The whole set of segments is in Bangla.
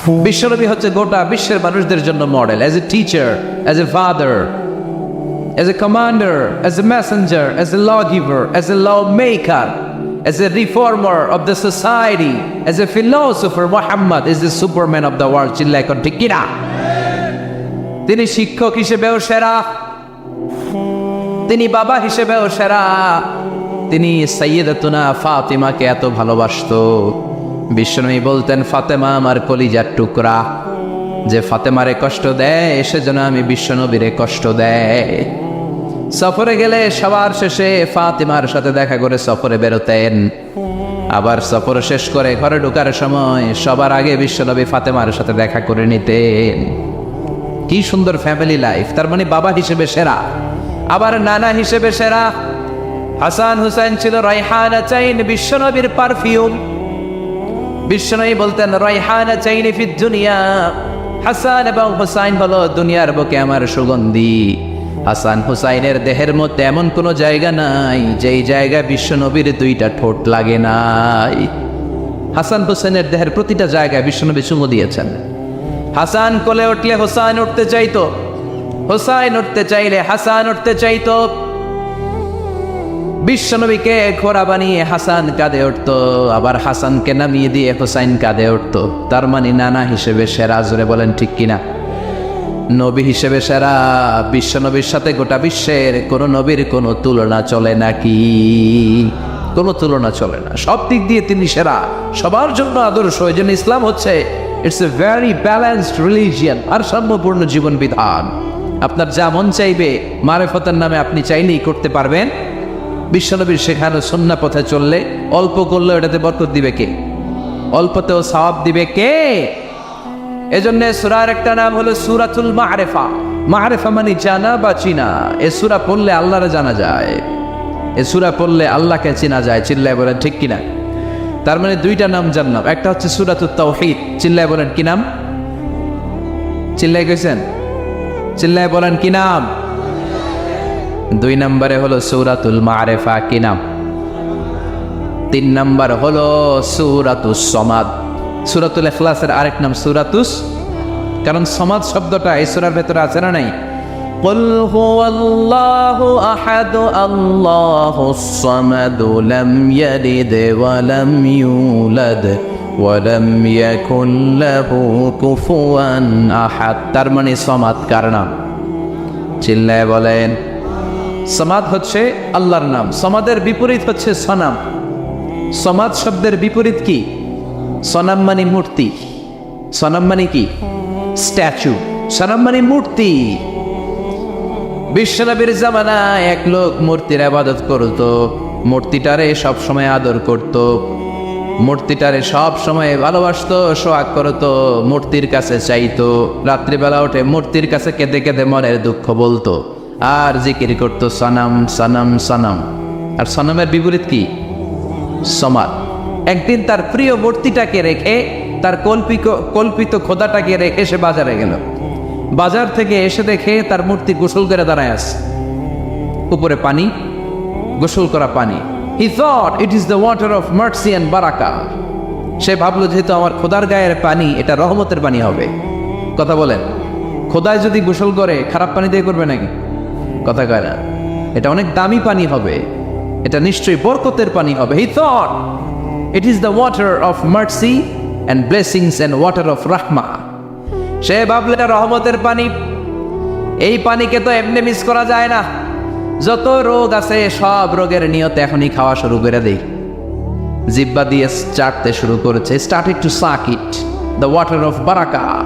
বিশ্বনবী হচ্ছে গোটা বিশ্বের মানুষদের জন্য model, as a teacher, as a father, as a commander, as a messenger, as a lawgiver, as a lawmaker, as a reformer of the society, as a philosopher. Muhammad is the superman of the world. চিল্লায় কোন ঠিক কিনা? তিনি শিক্ষক হিসেবেও সেরা, তিনি বাবা হিসেবেও সেরা। তিনি সাইয়্যিদাতুনা ফাতিমাকে এত ভালোবাসতো, বিশ্বনবী বলতেন ফাতেমা আমার কলিজার টুকরা, যে ফাতেমারে কষ্ট দেয় সেজন্য আমি বিশ্বনবীরে কষ্ট দেয়। সফরে গেলে সবার শেষে ফাতিমার সাথে দেখা করে সফরে বেরোতেন, আবার সফর শেষ করে ঘরে ঢোকার সময় সবার আগে বিশ্বনবী ফাতেমার সাথে দেখা করে নিতেন। কি সুন্দর ফ্যামিলি লাইফ। তার মানে বাবা হিসেবে সেরা, আবার নানা হিসেবে সেরা। হাসান হুসাইন ছিল রাইহানা চাইন, বিশ্বনবীর পারফিউম। বিশ্বনবী বলতেন রাইহানা চাইনি ফিদ দুনিয়া, হাসান এবং হুসাইন হলো দুনিয়ার বুকে আমার সুগন্ধি। হাসান হুসাইনের দেহের মধ্যে এমন কোনো জায়গা নাই যেই জায়গায় বিশ্বনবীর দুইটা ঠোঁট লাগে নাই। হাসান হুসাইনের দেহের প্রতিটা জায়গায় বিশ্বনবী চুমু দিয়েছেন। হাসান কোলে উঠলে হুসাইন উঠতে চাইতো, হুসাইন উঠতে চাইলে হাসান উঠতে চাইতো। বিশ্বনবীকে ঘোড়া বানিয়ে হাসান কাঁধে উঠতো, আবার হাসানকে নামিয়ে দিয়ে হুসাইন কাঁধে উঠতো। তার মানে নানা হিসেবে সেরা। জোরে বলেন ঠিক কিনা? নবী হিসেবে সেরা। বিশ্বনবীর সাথে গোটা বিশ্বের কোন নবীর কোনো তুলনা চলে নাকি? কোনো তুলনা চলে না। সব দিক দিয়ে তিনি সেরা, সবার জন্য আদর্শ। এই জন্য ইসলাম হচ্ছে it's a very balanced religion, আর সাম্যপূর্ণ জীবন বিধান। আপনার যা মন চাইবে মারেফতের নামে আপনি চাইলেই করতে পারবেন। বিশ্বনবীর শেখানো সুন্নাহ পথে চললে অল্প করলেও এটাতে বরকত দিবে কে? অল্পতেও সওয়াব দিবে কে? এজন্য সূরার একটা নাম হলো সূরাতুল মা'রিফা। মা'রিফা মানে জানা বা চিনা। এই সূরা পড়লে আল্লাহরে জানা যায়, এই সূরা পড়লে আল্লাহকে চেনা যায়। চিল্লায় বলেন ঠিক কিনা? তার মানে দুইটা নাম জানলাম, একটা হচ্ছে সূরাতুত তাওহীদ। চিল্লায় বলেন কি নাম? চিল্লায় কইছেন? চিল্লায় বলেন কি নাম? দুই নম্বরে হলো সূরাতুল মা'রিফা। কি নাম? তিন নম্বর হলো সূরাতুস সমাদ। সূরাতুল ইখলাসের আরেক নাম সূরাতুস, কারণ সমাদ শব্দটা এই সূরার ভেতরে আছে না নাই? কুল হুয়াল্লাহু আহাদ আল্লাহুস সামাদ লাম ইয়ালিদ ওয়া লাম ইউলাদ ওয়া লাম ইয়াকুল লাহু কুফুয়ান আহাদ। তার মানে সমাদ কার নাম? চিল্লায় বলেন। সমাদ হচ্ছে আল্লাহর নাম। সমাদের বিপরীত হচ্ছে সনাম। সমাদ শব্দের বিপরীত কি? সনাম মানে মূর্তি। সনাম মানে কি? স্ট্যাচু। সনাম মানে মূর্তি। বিশ্বনবীর জামানায় এক লোক মূর্তির ইবাদত করত, মূর্তিটারে সব সময় আদর করত, মূর্তিটারে সব সময় ভালোবাসতো, সোহাগ করতো, মূর্তির কাছে চাইতো। রাত্রিবেলা উঠে মূর্তির কাছে কেঁদে কেঁদে মনের দুঃখ বলতো, আর জিকির করতো সনাম সনাম সনাম। আর সনামের বিপরীত কি? সমাদ। একদিন তার প্রিয় মূর্তিটাকে রেখে, তার কল্পিত খোদাটাকে রেখে সে বাজারে গেল। বাজার থেকে এসে দেখে তার মূর্তি গোসল করে দাঁড়ায় আছে, উপরে পানি, গোসল করা পানি। He thought it is the water of mercy and barakah. সে ভাবলো যেহেতু আমার খোদার গায়ের পানি, এটা রহমতের পানি হবে। কথা বলেন, খোদায় যদি গোসল করে খারাপ পানি দিয়ে করবে নাকি? কথা কয় না। এটা অনেক দামি পানি হবে, এটা নিশ্চয়ই বরকতের পানি হবে। He thought it is the water of mercy and blessings and water of rahmah. সে ভাবলো এটা রহমতের পানি। এই পানিকে তো এমনি মিস করা যায় না। যত রোগ আছে সব রোগের নিয়তে এখনই খাওয়া শুরু করে দেই। জিহ্বা দিয়ে চাটতে শুরু করেছে। Started to suck it, the water of barakah.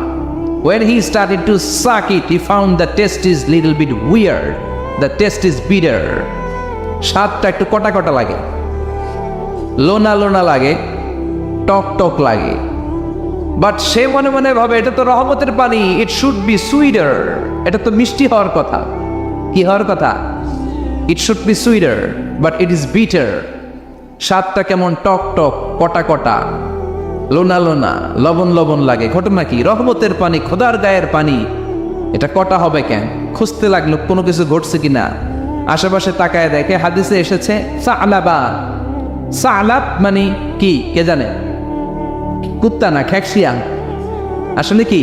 When he started to suck it, he found the taste is little bit weird. The taste is bitter. স্বাদটা একটু কটা কটা লাগে, লোনা লোনা লাগে, টক টক লাগে। বাট সে মনে মনে ভাবে এটা তো রহমতের পানি, ইট শুড বি সুইটার। এটা তো মিষ্টি হওয়ার কথা। কি হওয়ার কথা? It should be sweeter, but it is bitter. স্বাদটা কেমন টক টক, কটা কটা, লোনা লোনা, লবণ লবণ লাগে। ঘটনা কি? রহমতের পানি, খোদার গায়ের পানি, এটা কটা হবে কেন? খুঁজতে লাগলো কোনো কিছু ঘটছে কিনা। আশেপাশে তাকায় দেখে হাদিসে এসেছে সালাবা। সালাব মানে কি কে জানে? কুত্তা না, খ্যাকশিয়াং। আসলে কি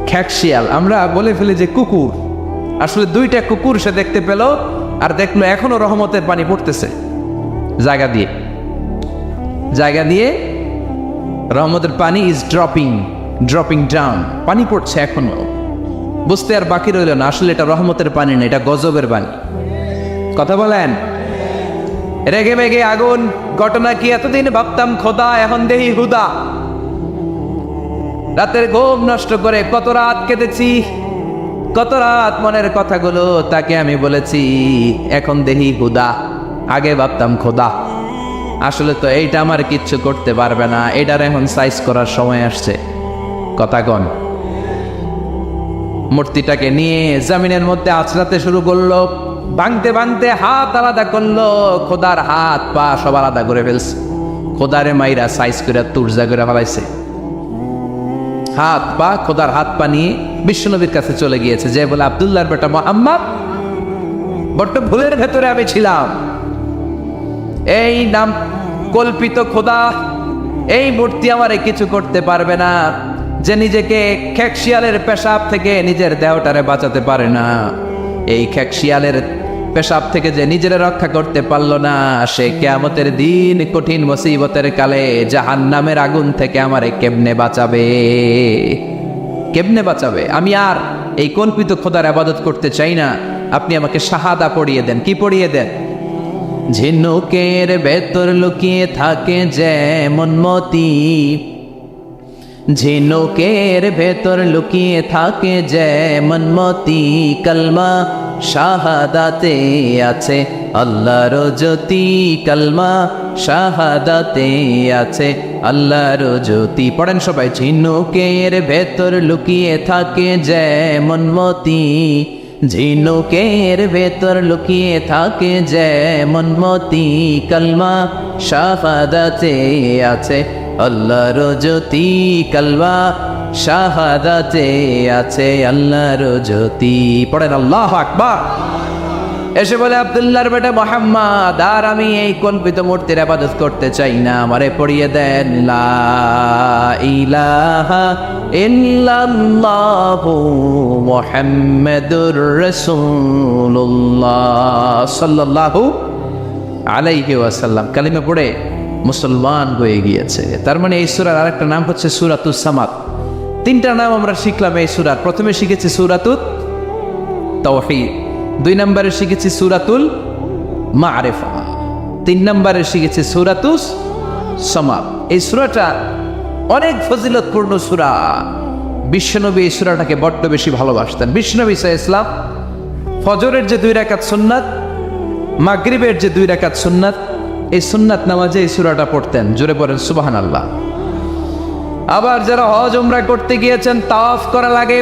খ্যাকশিয়াল, আমরা বলে ফেলি যে কুকুর, আসলে দুইটা কুকুর সে দেখতে পেল, আর দেখলো এখনো রহমতের পানি পড়তেছে জায়গা দিয়ে রহমতের পানি ইজ ড্রপিং ডাউন, পানি পড়ছে এখনো। বুঝতে আর বাকি রইল না আসলে এটা রহমতের পানি না, এটা গজবের পানি। কথা বলেন, রেগে মেগে আগুন। ঘটনা কি, এতদিন ভাবতাম খোদা, এখন দেহি হুদা। রাতের ঘুম নষ্ট করে কত রাত কেঁদেছি, কত রাত মনের কথাগুলো তাকে আমি বলেছি, এখন দেহি হুদা। আগে ভাবতাম খোদা, আসলে তো এইটা আমার কিচ্ছু করতে পারবে না, এটার এখন সাইজ করার সময় আসছে। কথা কন। মূর্তিটাকে নিয়ে জমিনের মধ্যে আছড়াতে শুরু করলো, ভাঙতে ভাঙতে হাত আলাদা করলো, খোদার হাত পা সব আলাদা করে ফেলছে। খোদারে মাইরা সাইজ করে তুর্জা করে ফেলাইছে। হাত পা, খোদার হাত পা নিয়ে বিশ্বনবীর কাছে চলে গিয়েছে, যে বলে আব্দুল্লাহর বেটা মুহাম্মদ, বড্ড ভুলের ভেতরে আমি ছিলাম। এই নাম কল্পিত খোদা, এই মূর্তি আমারে কিছু করতে পারবে না, যে নিজেকে খ্যাকশিয়ালের পেশাব থেকে নিজের দেহটারে বাঁচাতে পারে না, এই খ্যাকশিয়ালের পেশাব থেকে যে নিজের রক্ষা করতে পারলো না, সে কিয়ামতের দিন কঠিন মুসিবতের কালে জাহান্নামের আগুন থেকে আমারে কেমনে বাঁচাবে? আমি আর এই কল্পিত খোদার ইবাদত করতে চাই না, আপনি আমাকে শাহাদা পড়িয়ে দেন। কি পড়িয়ে দেন? ঝিনুকের ভেতর লুকিয়ে থাকে যেমন মতি, ঝিনুকের ভেতর লুকিয়ে থাকে যেমন মতি, কলমা শাহাদাতে আছে আল্লাহর জ্যোতি, কলমা শাহাদাতে আছে আল্লাহর জ্যোতি। পড়েন সবাই। ঝিনুকের ভেতর লুকিয়ে থাকে যেমন মতি, ঝিনুকের ভেতর লুকিয়ে থাকে যেমন মতি, কলমা শাহাদাতে আছে আল্লাহর জ্যোতি, কলমা শাহাদাতে আছে আল্লাহর জ্যোতি। পড়েন আল্লাহু আকবার। এসে বলে আব্দুল্লাহর বেটা মুহাম্মদ, আর আমি এই কল্পিত মূর্তির ইবাদত করতে চাই না, আমারে পড়িয়ে দেন লা ইলাহা ইল্লাল্লাহু মুহাম্মাদুর রাসূলুল্লাহ সাল্লাল্লাহু আলাইহি ওয়াসাল্লাম। কালিমা পড়ে মুসলমান হয়ে গিয়েছে। তার মানে এই সূরার আরেকটা নাম হচ্ছে সূরাতুস সামাদ। তিনটা নাম আমরা শিখলাম এই সূরার। প্রথমে শিখেছি সূরাতুত তাওহীদ, 2 নম্বরে শিখেছি সূরাতুল মারিফা, 3 নম্বরে শিখেছি সূরাতুস সামাদ। এই সূরাটা অনেক ফজিলতপূর্ণ সূরা। বিশ্বনবী এই সূরাটাকে বড্ড বেশি ভালোবাসতেন। বিশ্বনবী সাল্লাল্লাহু আলাইহি ওয়াসাল্লাম ফজরের যে 2 রাকাত সুন্নাত, মাগরিবের যে 2 রাকাত সুন্নাত, এই সুন্নাত নামাজে এই সূরাটা পড়তেন। জোরে পড়েন সুবহানাল্লাহ। আবার যারা হজ উমরা করতে গিয়েছেন, তাওয়াফ করা লাগে,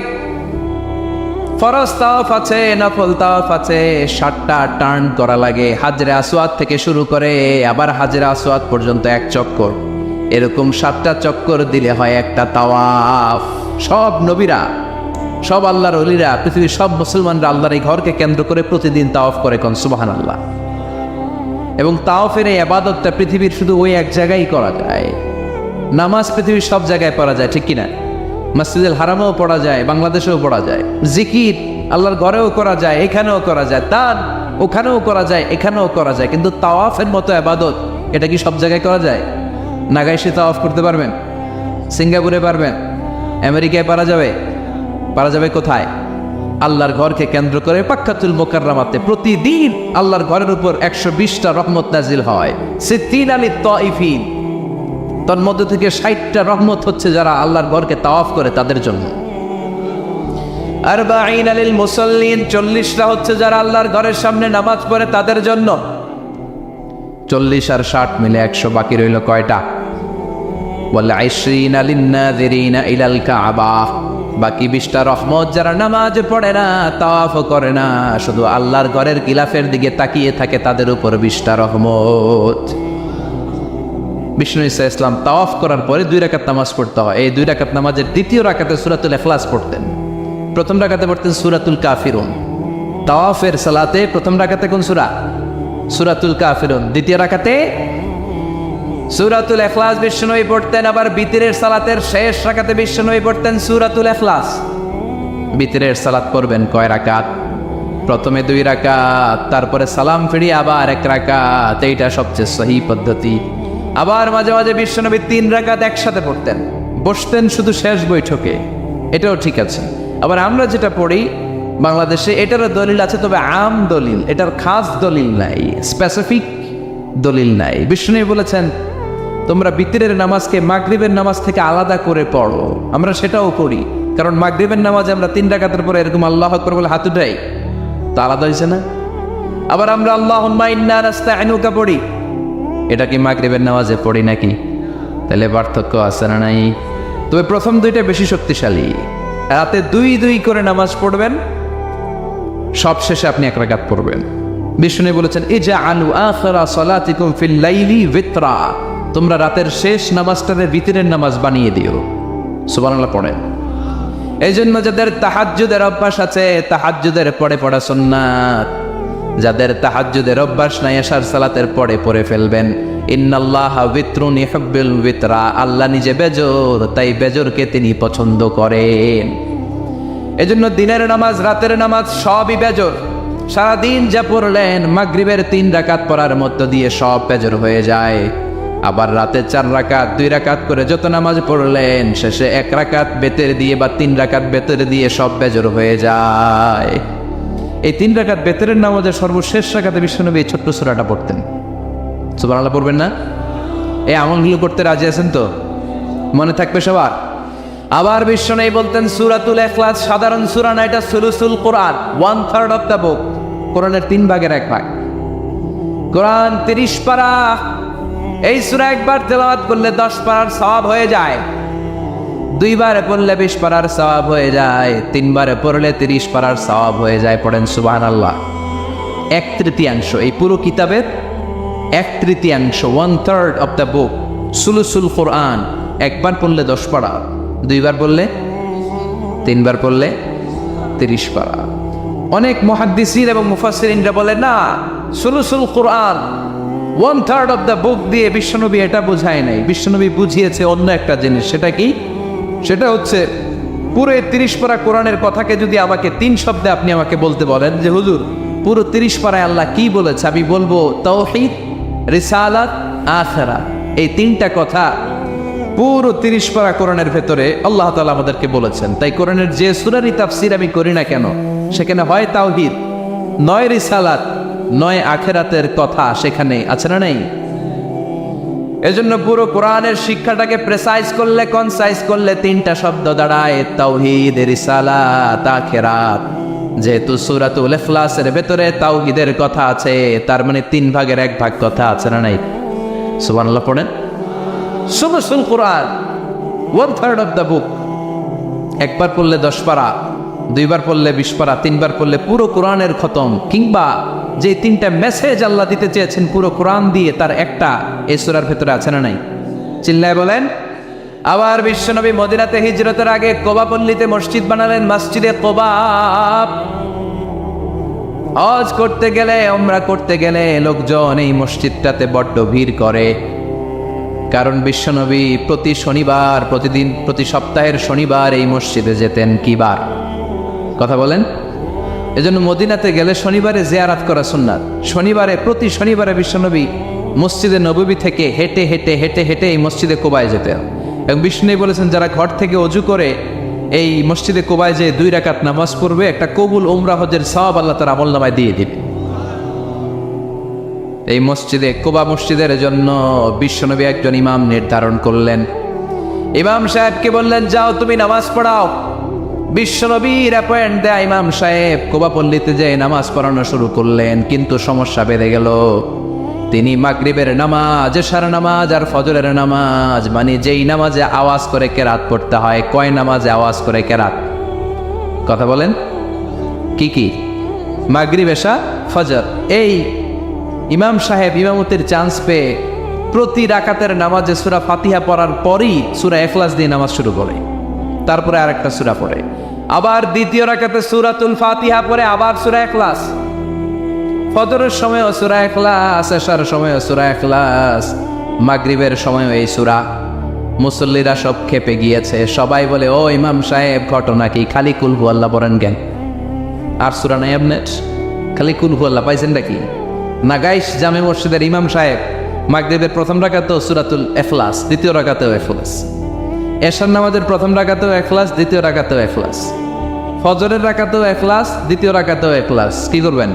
ফরজ তাওয়াফ আছে, নফল তাওয়াফ আছে, 7টা টার্ন করা লাগে। হাজরে আসওয়াদ থেকে শুরু করে আবার হাজরে আসওয়াদ পর্যন্ত 1 চক্কর, এরকম 7টা চক্কর দিলে হয় একটা তাওয়াফ। সব নবীরা, সব আল্লাহর ওলিরা, পৃথিবীর সব মুসলমানরা আল্লাহর এই ঘরকে কেন্দ্র করে প্রতিদিন তাওয়াফ করে। কোন সুবহানাল্লাহ। এবং তাওয়াফের এই ইবাদতটা পৃথিবীর শুধু ওই এক জায়গায় করা যায়। নামাজ পৃথিবীর সব জায়গায় পড়া যায়, ঠিক কিনা? মসজিদুল হারামেও পড়া যায়, বাংলাদেশেও পড়া যায়। জিকির আল্লাহর ঘরেও করা যায়, এখানেও করা যায়। দান ওখানেও করা যায়, এখানেও করা যায়। কিন্তু তাওয়াফের মতো ইবাদত, এটা কি সব জায়গায় করা যায়? নাগাইশে তাওয়াফ করতে পারবেন? সিঙ্গাপুরে পারবেন? আমেরিকায় পারা যাবে? পারা যাবে কোথায়? আল্লাহর ঘরকে কেন্দ্র করে পাক্কাতুল মুকাররামাতে প্রতিদিন আল্লাহর ঘরের উপর 120টা রহমত নাজিল হয়। সিদ্দিনা লিত তাইফিন, তার মধ্যে থেকে 60টা রহমত হচ্ছে যারা আল্লাহর ঘরকে তাওয়াফ করে তাদের জন্য। আরবাঈন লিল মুসাল্লিন, 40টা হচ্ছে যারা আল্লাহর ঘরের সামনে নামাজ পড়ে তাদের জন্য। 40 আর 60 মিলে 100, বাকি রইল কয়টা? ওয়াল 20 লিন নাযিরিনা ইলাল কাবা, বাকি 20টা রহমত যারা নামাজ পড়ে না, তাওয়াফ করে না, শুধু আল্লাহর ঘরের গিলাফের দিকে তাকিয়ে থাকে, তাদের উপর 20টা রহমত। বিষ্ণু ঈসা ইসলাম তাওয়াফ করার পরে 2 রাকাত নামাজ পড়তে হয়। এই 2 রাকাত নামাজের দ্বিতীয় রাকাতে সূরাতুল ইখলাস পড়তেন, প্রথম রাকাতে পড়তেন সূরাতুল কাফিরুন। তাওয়াফের সালাতে প্রথম রাকাতে কোন সূরা? সূরাতুল কাফিরুন। দ্বিতীয় রাকাতে সূরাতুল ইখলাস বিশ্বনবী পড়তেন, আবার বিতরের সালাতের শেষ রাকাতে বিশ্বনবী পড়তেন সূরাতুল ইখলাস। বিতরের সালাত পড়বেন কয় রাকাত? প্রথমে 2 রাকাত, তারপরে সালাম ফিরিয়ে আবার 1 রাকাত, এইটা সবচেয়ে সহি পদ্ধতি। আবার মাঝে মাঝে বিশ্বনবী 3 রাকাত একসাথে পড়তেন, বসতেন শুধু শেষ বৈঠকে, এটাও ঠিক আছে। আবার আমরা যেটা পড়ি বাংলাদেশে, এটারও দলিল আছে, তবে আম দলিল, এটার খাস দলিল নাই, স্পেসিফিক দলিল নাই। বিশ্বনবী বলেছেন তোমরা বিতরের নামাজকে মাগরিবের নামাজ থেকে আলাদা করে পড়ো, আমরা সেটাও করি, কারণ মাগরিবের নামাজে আমরা 3 রাকাতের পরে এরকম আল্লাহু আকবার বলে হাত উঠাই, তো আলাদা হয়েছে না? আবার আমরা আল্লাহুম্মা ইন্না নাস্তাইনুকা পড়ি, এটা কি মাগরিবের নামাজে পড়ি নাকি? তাহলে পার্থক্য আছে না নাই? তবে প্রথম 2টা বেশি শক্তিশালী। রাতে 2 করে নামাজ পড়বেন, সব শেষে আপনি 1 রাকাত পড়বেন। বিষ্ণু বলেছেন ইজআলু আখিরা সালাতিকুম ফিল লাইলি বিতরা, তোমরা রাতের শেষ নামাজটাকে বিতরের নামাজ বানিয়ে দিও। সুবহানাল্লাহ পড়েন। এই জন্য যাদের তাহাজ্জুদের অভ্যাস আছে, তাহাজ্জুদের পরে পড়া সুন্নাত। যাদের তাহাজ্জুদের অভ্যাস নাই, এশার সালাতের পরে পড়ে ফেলবেন। ইন্নাল্লাহা বিতরুন ইউহিব্বুল বিতরা, আল্লাহ নিজে বেজর, তাই বেজরকে তিনি পছন্দ করেন। এজন্য দিনের নামাজ রাতের নামাজ সবই বেজর। সারাদিন যা পড়লেন মাগরিবের 3 রাকাত পড়ার মধ্য দিয়ে সব বেজর হয়ে যায়। আবার রাতে 4 রাকাত 2 রাকাত করে যত নামাজ পড়লেন, শেষে 1 রাকাত বেতের দিয়ে বা 3 রাকাত বেতের দিয়ে সব বেজর হয়ে যায়। এই 3 রাকাত বেতের নামাজের সর্বশেষ রাকাতে বিশ্বনবী এই ছোট্ট সূরাটা পড়তেন। সুবহানাল্লাহ পড়বেন না? এই আমলগুলো করতে রাজি আছেন তো? মনে থাকবে সবার? আবার বিশ্বনবী বলতেন সূরাতুল ইখলাস সাধারণ সূরা না, এটা সুলুসুল কোরআন, 1/3 অফ দ্য বুক, কোরআনের 3 ভাগের 1 ভাগ। কোরআন 30 পারা। এই সূরা একবার তেলাওয়াত করলে 10 পারার সওয়াব হয়ে যায়, 2 বার পড়লে 20 পারার সওয়াব হয়ে যায়, 3 বার পড়লে 30 পারার সওয়াব হয়ে যায়। পড়েন সুবহানাল্লাহ। 1/3 এই পুরো কিতাবের 1/3, 1/3 অফ দ্য বুক, সুলুসুল কোরআন। একবার পড়লে 10 পারা, 2 বার পড়লে, 3 বার পড়লে 30 পারা। অনেক মুহাদ্দিসিন এবং মুফাসসিরিনরা বলে না, সুলুসুল কোরআন 1/3 অফ দ্য বুক দিয়ে বিশ্বনবী এটা বুঝায় নাই। বিশ্বনবী বুঝিয়েছে অন্য একটা জিনিস। সেটা কি? সেটা হচ্ছে পুরো 30 পারা কোরআনের কথাকে যদি আমাকে 3 শব্দে আপনি আমাকে বলতে বলেন যে হুজুর পুরো 30 পারায় আল্লাহ কি বলেছে, আমি বলবো তাওহীদ, রিসালাত, আখিরাত। এই 3টা কথা পুরো 30 পারা কোরআনের ভেতরে আল্লাহ তাআলা আমাদেরকে বলেছেন। তাই কোরআনের যে সূরারই তাফসীর আমি করি না কেন, সেখানে হয় তাওহীদ, নয় রিসালাত, নয় আখিরাতের কথা সেখানে আছে না নাই? এজন্য পুরো কোরআনের শিক্ষাটাকে প্রেসাইজ করলে, কনসাইজ করলে 3টা শব্দ দাঁড়ায়, তাওহীদ, রিসালাত, আখিরাত। যেহেতু সূরাতুল ইখলাসের ভেতরে তাওহীদের কথা আছে, তার মানে 3 ভাগের 1 ভাগ কথা আছে না নাই? সুবহানাল্লাহ পড়েন। সুলুসুল কোরআন 1/3 অফ দ্য বুক। একবার পড়লে 10 পারা, 2 বার পড়লে 20 পারা, 3 বার পড়লে পুরো কোরআনের খতম। কিংবা যে 3টা মেসেজ আল্লাহ দিতে চেয়েছেন পুরো কোরআন দিয়ে, তার একটা এই সূরার ভেতরে আছে না নাই? চিল্লায় বলেন। আবার বিশ্বনবী মদিনাতে হিজরতের আগে কোবা পল্লীতে মসজিদ বানালেন, মসজিদে কোবা। হজ করতে গেলে, উমরা করতে গেলে লোকজন এই মসজিদটাতে বড্ড ভিড় করে। কারণ বিশ্বনবী প্রতি শনিবার, প্রতিদিন, প্রতি সপ্তাহের শনিবার এই মসজিদে যেতেন। কি বার? কথা বলেন। এজন্য মদিনাতে গেলে শনিবারে জিয়ারাত করা সুন্নাত। শনিবারে, প্রতি শনিবারে বিশ্বনবী মসজিদে নববী থেকে হেঁটে হেঁটে হেঁটে হেঁটে এই মসজিদে কোবায় যেতেন। এবং বিষ্ণু বলেছেন যারা ঘর থেকে অজু করে এই মসজিদে কোবায় যে 2 রাকাত নামাজ পড়বে, একটা কবুল উমরা হজের সওয়াব আল্লাহ তার আমলনামায় দিয়ে দিবে। এই মসজিদে কোবা মসজিদের জন্য বিশ্বনবী একজন ইমাম নির্ধারণ করলেন। ইমাম সাহেবকে বললেন যাও তুমি নামাজ পড়াও। বিশ্বনবীর অ্যাপয়েন্ট দেয়া ইমাম সাহেব কোবা পল্লীতে যে নামাজ পড়ানো শুরু করলেন। কিন্তু সমস্যা বেড়ে গেল। তিনি মাগরিবের নামাজ, এশার নামাজ আর ফজরের নামাজ, মানে যেই নামাজে আওয়াজ করে কেরাত পড়তে হয়, কয় নামাজে আওয়াজ করে কেরাত? কথা বলেন। কি কি? মাগরিব, এশা, ফজর। এই ইমাম সাহেব ইমামতির চান্স পেয়ে প্রতি রাকাতের নামাজে সূরা ফাতিহা পড়ার পরই সূরা ইখলাস দিয়ে নামাজ শুরু করে, তারপরে আরেকটা সূরা পড়ে, আবার দ্বিতীয় রাকাতে সূরাতুল ফাতিহা পড়ে, আবার সূরা ইখলাস। ফজরের সময়ও সূরা ইখলাস, এশার সময়ও সূরা ইখলাস, মাগরিবের সময় এই সূরা। মুসল্লিরা সব খেপে গিয়েছে, সবাই বলে ও ইমাম সাহেব ঘটনা কি, খালি কুল হু আল্লাহ পড়েন কেন? আর সূরা নাই আপনার, খালি কুল হু আল্লাহ পাইছেন নাকি? নাগাইশ জামে মসজিদের ইমাম সাহেব মাগরিবের প্রথম রাকাতেও সূরাতুল ইখলাস, দ্বিতীয় রাকাতেও ইখলাস, এশার নামাজের প্রথম রাকাতেও ইখলাস, দ্বিতীয় রাকাতেও ইখলাস, ফজরের রাকাতেও ইখলাস, দ্বিতীয় রাকাতেও ইখলাস। কি করবেন?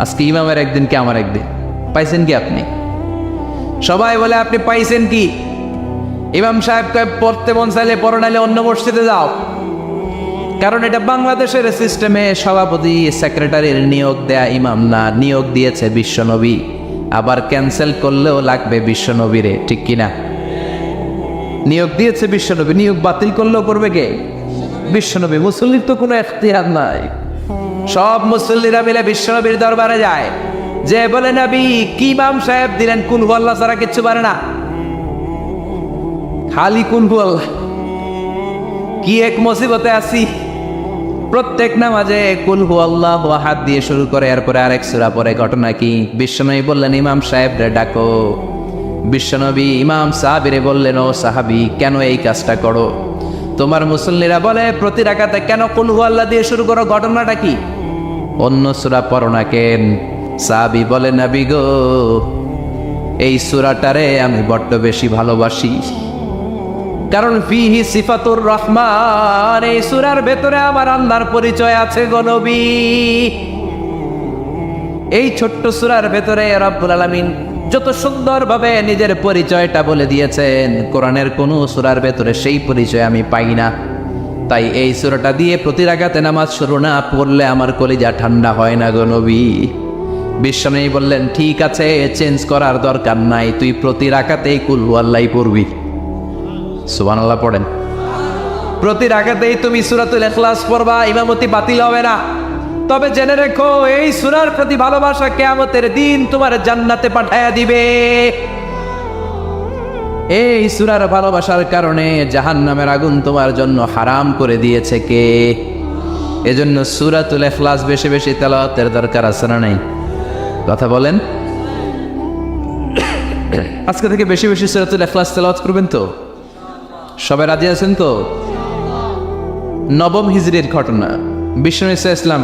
আজকে ইমামের একদিন কি আমার একদিন। পাইছেন কি আপনি? সবাই বলে আপনি পাইছেন কি? ইমাম সাহেব কয় পড়তে মন চাইলে পড়ো, নাইলে অন্য মসজিদে যাও। কারণ এটা বাংলাদেশের সিস্টেমে সভাপতি সেক্রেটারির নিয়োগ দেয়া ইমাম না, নিয়োগ দিয়েছে বিশ্বনবী। আবার ক্যান্সেল করলেও লাগবে বিশ্বনবীরে, ঠিক কিনা? নিয়োগ দিয়েছে বিশ্বনবী, নিয়োগ বাতিল করলেও করবে কে? বিশ্বনবী। মুসল্লির তো কোনো এখতিয়ার নাই। সব মুসল্লিরা মিলে বিশ্বনবীর দরবারে যায়, যে বলে নবী কি ইমাম সাহেব দিলেন, কুল হু আল্লাহ ছাড়া কিচ্ছু পারে না, খালি কুল হু আল্লাহ। কি এক মুসিবতে আছি, প্রত্যেক নামাজে কুল হু আল্লাহু আহাদ দিয়ে শুরু করে, এরপরে আরেক সূরা পরে। ঘটনা কি? বিশ্বনবী বললেন ইমাম সাহেব রে ডাকো। বিশ্বনবী ইমাম সাহাবীরে বললেন ও সাহাবী, কেন এই কাজটা করো? তোমার মুসল্লিরা বলে প্রতি রাকাতে কেন কুল হু আল্লাহ দিয়ে শুরু করো, ঘটনাটা কি? অন্য সূরা পড়ো না কেন? সাহাবী বলে নবী গো, এই সূরাটারে আমি বড্ড বেশি ভালোবাসি, কারণ ফিহি সিফাতুর রহমান, এই সূরার ভেতরে আমার আল্লাহর পরিচয় আছে গো নবী। এই ছোট্ট সূরার ভেতরে রব্বুল আলামিন যত সুন্দরভাবে নিজের পরিচয়টা বলে দিয়েছেন, কোরআনের কোন সূরার ভেতরে সেই পরিচয় আমি পাই না। তাই এই সূরাটা দিয়ে প্রতি রাকাতে নামাজ শুরু না পড়লে আমার কলিজা ঠান্ডা হয় না গো নবী। বিশ্বনবী বললেন ঠিক আছে, চেঞ্জ করার দরকার নাই, তুই প্রতি রাকাতেই কুল হু আল্লাহ পড়বি। সুবহানাল্লাহ পড়েন। প্রতি রাকাতেই তুমি সূরাতুল ইখলাস পড়বা, ইমামতি বাতিল হবে না। তবে জেনে রেখো, এই সূরার প্রতি ভালোবাসা কিয়ামতের দিন তোমার জান্নাতে পাঠায়া দিবে। এই সূরার ভালোবাসার কারণে জাহান্নামের আগুন তোমার জন্য হারাম করে দিয়েছে কে? এজন্য সূরাতুল ইখলাস বেশি বেশি তেলাওয়াতের দরকার আছে না নাই? কথা বলেন। আজকে থেকে বেশি বেশি সূরাতুল ইখলাস তেলাওয়াত করবেন তো? সবাই রাজি আছেন তো? নবম হিজরির ঘটনা। বিশ্বনবী সাল্লাল্লাহু আলাইহি ওয়াসাল্লাম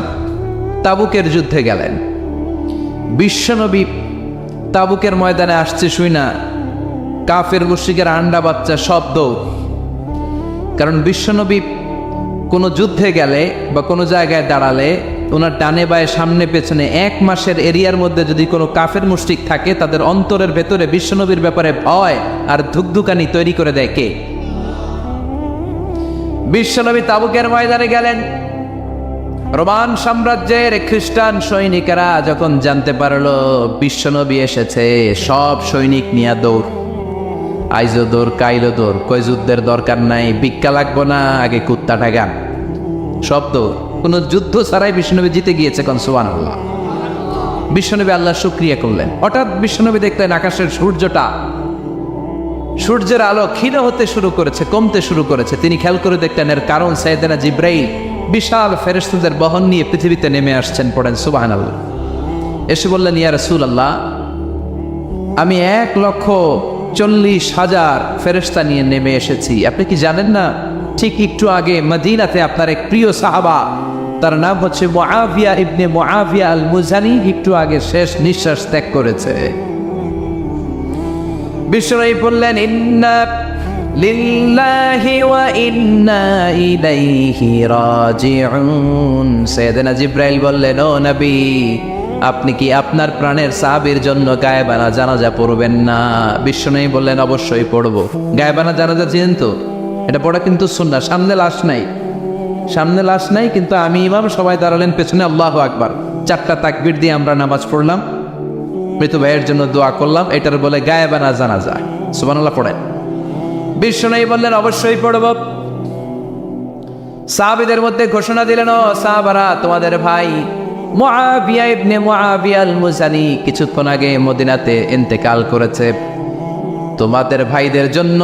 তাবুকের যুদ্ধে গেলেন। বিশ্বনবী তাবুকের ময়দানে আসছে শুই না কাফের মুশরিকের আন্ডা বাচ্চা সব দৌড়। কারণ বিশ্বনবী কোনো যুদ্ধে গেলে বা কোনো জায়গায় দাঁড়ালে ওনার ডানে বায়ে সামনে পেছনে 1 মাসের এরিয়ার মধ্যে যদি কোনো কাফের মুশরিক থাকে, তাদের অন্তরের ভেতরে বিশ্বনবীর ব্যাপারে ভয় আর ধুকধুকানি তৈরি করে দেয় কে? বিশ্বনবী তাবুকের ময়দানে গেলেন। রোমান সাম্রাজ্যের খ্রিস্টান সৈনিকেরা যখন জানতে পারলো বিশ্বনবী এসেছে, সব সৈনিক নিয়ে দৌড়। আইজো দৌড়, কাইলো দৌড়, কই যুদ্ধের দরকার নাই, ভিক্ষা লাগবো না, আগে কুত্তাটা গান। সব দৌড়, কোনো যুদ্ধ ছাড়াই বিশ্বনবী জিতে গিয়েছে। কোন সুবহানাল্লাহ। বিশ্বনবী আল্লাহর শুকরিয়া করলেন। হঠাৎ বিশ্বনবী দেখলেন আকাশের সূর্যের আলো ক্ষীণ হতে শুরু করেছে, কমতে শুরু করেছে। তিনি খেয়াল করে দেখলেন এর কারণ সাইয়েদনা জিবরাইল বিশাল ফেরেশতাদের বহন নিয়ে পৃথিবীতে নেমে আসছেন। পড়েন সুবহানাল্লাহ। এসে বললেন ইয়া রাসূলুল্লাহ, আমি 1,40,000 ফেরেশতা নিয়ে নেমে এসেছি। আপনি কি জানেন না, ঠিক একটু আগে মদিনাতে আপনার এক প্রিয় সাহাবা, তার নাম হচ্ছে মুআবিয়া ইবনে মুআবিয়া আল মুজানি, একটু আগে শেষ নিঃশ্বাস ত্যাগ করেছে। বিশ্বনবী বললেন ইন্না লিল্লাহি ওয়া ইন্না ইলাইহি রাজিউন। সাইয়েদনা জিবরাইল বললেন ও নবী, আপনি কি আপনার প্রাণের সাহাবীর জন্য গায়েবানা জানাজা পড়বেন না? বিশ্বনবী বললেন অবশ্যই পড়ব। গায়েবানা জানাজা চিনেন তো? এটা পড়া কিন্তু সুন্নাহ। সামনে লাশ নাই, কিন্তু আমি ইমাম, সবাই দাঁড়ালেন পেছনে, আল্লাহু আকবার 4টা তাকবীর দিয়ে আমরা নামাজ পড়লাম, মৃত ভাইয়ের জন্য দোয়া করলাম, এটার বলে গায়েবানা জানাজা। সুবহানাল্লাহ পড়েন। বিশ্বনবী বললেন অবশ্যই পড়ব। সাহাবীদের মধ্যে ঘোষণা দিলেন ও সাহাবারা, তোমাদের ভাই মুআবিয়া ইবনে মুআবিয়া আল মুজানি কিছুক্ষণ আগে মদিনাতে ইন্তেকাল করেছে। তোমাদের ভাইদের জন্য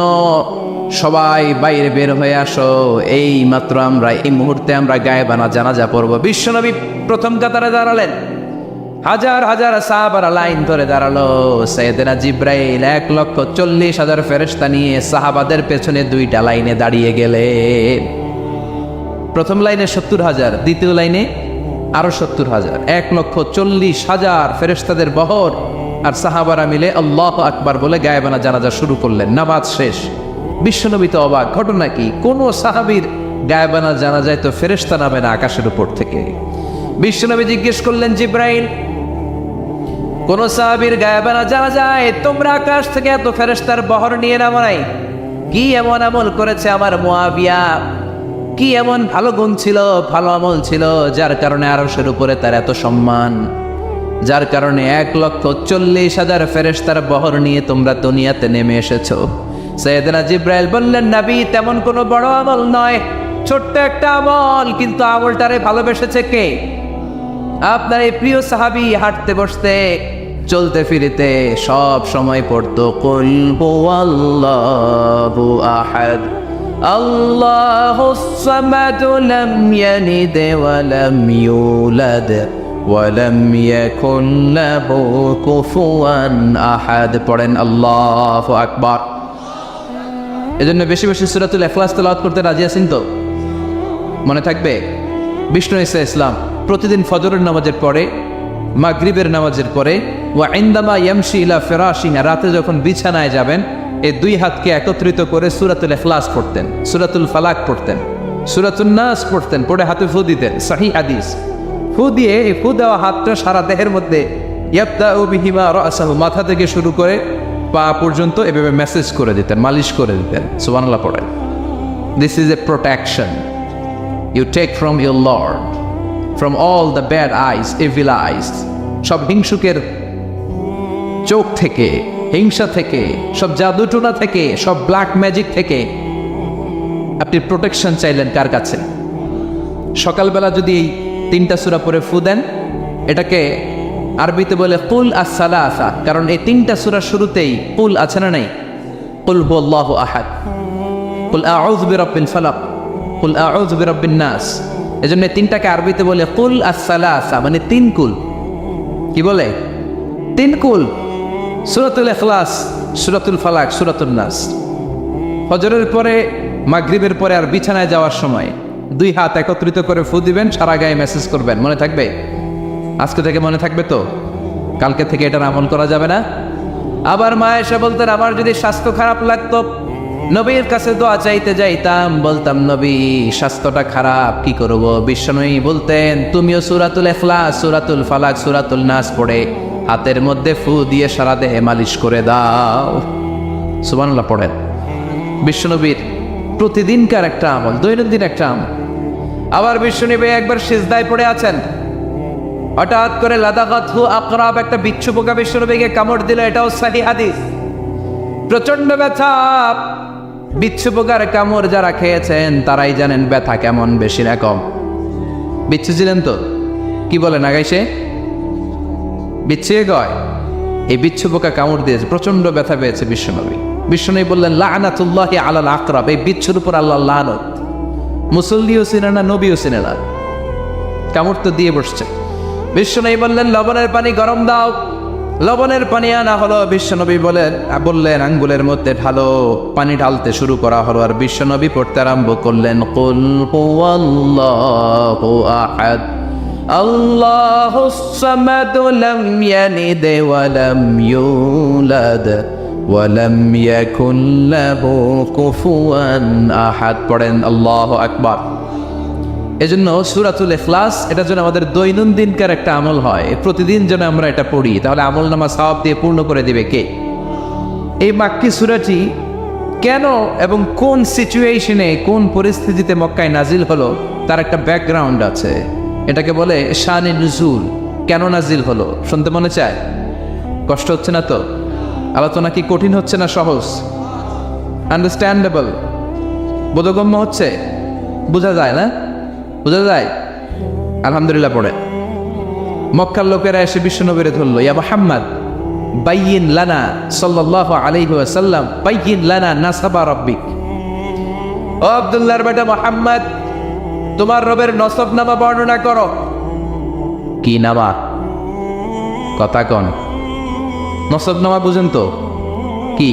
সবাই বাইরে বের হয়ে আসো, এই মাত্র আমরা এই মুহূর্তে আমরা গায়েবানা জানাজা পড়ব। বিশ্বনবী প্রথম কাতারে দাঁড়ালেন। হাজার হাজার সাহাবারা লাইন ধরে দাঁড়ালো। সাইয়েদনা জিব্রাইল 1,40,000 ফেরেশতা নিয়ে সাহাবাদের পেছনে 2টা লাইনে দাঁড়িয়ে গেলেন। প্রথম লাইনে 70,000, দ্বিতীয় লাইনে আরো 70,000, 1,40,000 ফেরেশতাদের বহর। আর সাহাবারা মিলে আল্লাহু আকবার বলে গায়েবানা জানাজা শুরু করলেন। নামাজ শেষ। বিশ্বনবী তো অবাক, ঘটনা কি? কোন সাহাবীর গায়েবানা জানাজায় তো ফেরেশতা নামে না আকাশের উপর থেকে। বিশ্বনবী জিজ্ঞেস করলেন, জিব্রাইল, কোন সাহাবীর গায়েবানা জানাজায় তোমরা আকাশ থেকে এত ফেরেশতার বহর নিয়ে নামো নাই? কি এমন আমল করেছে আমার মুআবিয়া? কি এমন ভালো গুণ ছিল, ভালো আমল ছিল, যার কারণে আরশের উপরে তার এত সম্মান, যার কারণে 1,40,000 ফেরেশতার বহর নিয়ে তোমরা দুনিয়াতে নেমে এসেছো? সাইয়েদনা জিব্রাইল বললেন, নবী, তেমন কোনো বড় আমল নয়, ছোট্ট একটা আমল, কিন্তু আমলটারে ভালোবেসেছে কে? আপনার এই প্রিয় সাহাবী হাঁটতে বসতে চলতে ফিরিতে সব সময় পড়তো কুল হুয়াল্লাহু আহাদ, আল্লাহুস সামাদ, লাম ইয়ালিদ ওয়া লাম ইউলাদ ওয়া লাম ইয়াকুল লাহু কুফুয়ান আহাদ। পড়েন আল্লাহু আকবার। এজন্য বেশি বেশি সূরাতুল ইখলাস তেলাওয়াত করতে রাজি আছেন তো? মনে থাকবে? বিষ্ণু ঈসা ইসলাম প্রতিদিন ফজরের নামাজের পরে, মাগরিবের নামাজের পরে, ওয়া ইনদামা ইয়ামশি ইলা ফিরাশিহি, রাতে যখন বিছানায় যাবেন, এই 2 হাতকে একত্রিত করে সূরাতুল ইখলাস পড়তেন, সূরাতুল ফালাক পড়তেন, সূরাতুন নাস পড়তেন, পড়ে হাতে ফু দিতেন। সহিহ হাদিস। ফু দিয়ে এই ফু দেওয়া হাতটা সারা দেহের মধ্যে ইয়াবদাউ বিহিমা রাসাহু, মাথা থেকে শুরু করে পা পর্যন্ত এভাবে মেসেজ করে দিতেন, মালিশ করে দিতেন। সুবহানাল্লাহ পড়েন। This is a protection you take from your Lord, from all the bad eyes, evil eyes, সব হিংসুকের চোখ থেকে, হিংসা থেকে, সব জাদুটোনা থেকে, সব ব্ল্যাক ম্যাজিক থেকে আপনি প্রোটেকশন চাইলেন কার কাছে? সকালবেলা যদি এই 3টা সূরা পড়ে ফু দেন, এটাকে আরবিতে বলে কুল আস-সালাসা, কারণ এই 3টা সূরার শুরুতেই কুল আছে না নাই? কুল হুয়াল্লাহু আহাদ, কুল আউযু বিরাব্বিল ফালাক, কুল আউযু বিরাব্বিন নাস। এজন্য 3টাকে আরবিতে বলে কুল আস-সালাসা, মানে 3 কুল। কি বলে? 3 কুল। সূরাতুল ইখলাস, সূরাতুল ফালাক, সূরাতুন নাস। ফজরের পরে, মাগরিবের পরে আর বিছানায় যাওয়ার সময় 2 হাত একত্রিত করে ফু দিবেন, সারা গায়ে মেসেজ করবেন। মনে থাকবে? আজকে থেকে মনে থাকবে তো? কালকে থেকে এটার আমল করা যাবে না? আবার মা এসে বলতেন, আমার যদি স্বাস্থ্য খারাপ লাগতো, নবীর কাছে দোয়া চাইতে যাইতাম, বলতাম, নবী স্বাস্থ্যটা খারাপ, কি করব? বিশ্বনবী বলতেন, তুমিও সূরাতুল ইখলাস, সূরাতুল ফালাক, সূরাতুল নাস পড়ে হাতের মধ্যে ফু দিয়ে সারা দেহে মালিশ করে দাও। সুবহানাল্লাহ পড়েন। বিশ্বনবীর প্রতিদিনকার একটা আমল, দৈনন্দিন একটা আমল। আবার বিশ্বনবী একবার সিজদায় পড়ে আছেন, হঠাৎ করে লাদাগাতহু আকরাব, একটা বিচ্ছু পোকা বিশ্বনবীকে কামড় দিল। এটাও সহিহ হাদিস। প্রচন্ড ব্যথা। বিচ্ছু পোকার কামড় যারা খেয়েছেন তারাই জানেন ব্যথা কেমন, বেশি না কম। বিচ্ছু ছিলেন তো? কি বলেন আগাইছে? বিচ্ছু গয়। এই বিচ্ছু পোকা কামড় দিয়েছে, প্রচন্ড ব্যথা পেয়েছে বিশ্বনবী। বিশ্বনবী বললেন, লাআনাতুল্লাহি আলাল আকরাব, এই বিচ্ছুর উপর আল্লাহর লানত। মুসল্লিও চিনে না, নবীও চিনে না, কামড় তো দিয়ে বসছে। বিশ্বনবী বললেন, লবণের পানি গরম দাও। লবণের পানি আনা হলো। বিশ্বনবী বললেন, আঙ্গুলের মধ্যে ঢালো। পানি ঢালতে শুরু করা হলো, আর বিশ্বনবী পড়তে আরম্ভ করলেন, কুল হুয়াল্লাহু আহাদ, আল্লাহুস সামাদ, লাম ইয়ালিদ ওয়া লাম ইউলাদ ওয়া লাম ইয়াকুল লাহু কুফুয়ান আহাদ। পড়েন আল্লাহু আকবার। এজন্য সূরাতুল ইখলাস, এটা যেন আমাদের দৈনন্দিনকার একটা আমল হয়, প্রতিদিন যেন আমরা এটা পড়ি, তাহলে আমল নামা সওয়াব দিয়ে পূর্ণ করে দিবে কে? এই মাক্কি সূরাটি কেন এবং কোন সিচুয়েশনে, কোন পরিস্থিতিতে মক্কায় নাজিল হলো, তার একটা ব্যাকগ্রাউন্ড আছে। এটাকে বলে শানে নুজুল। কেন নাজিল হলো শুনতে মনে চায়? কষ্ট হচ্ছে না তো? আলোচনা কি কঠিন হচ্ছে না সহজ? আন্ডারস্ট্যান্ডেবল, বোধগম্য হচ্ছে? বোঝা যায় না? বোঝা যায়? আলহামদুলিল্লাহ পড়ে। মক্কার লোকেরা এসে বিশ্বনবীরে ধরল, ইয়া মুহাম্মদ বাইয়িন লানা, সাল্লাল্লাহু আলাইহি ওয়াসাল্লাম, বাইয়িন লানা নাসাবা রাব্বিক। ও আব্দুল্লাহর বেটা মুহাম্মদ, তোমার রবের নসব নামা বর্ণনা করো। কি নামা? কথা কন। নসবনামা বুঝেন তো কি?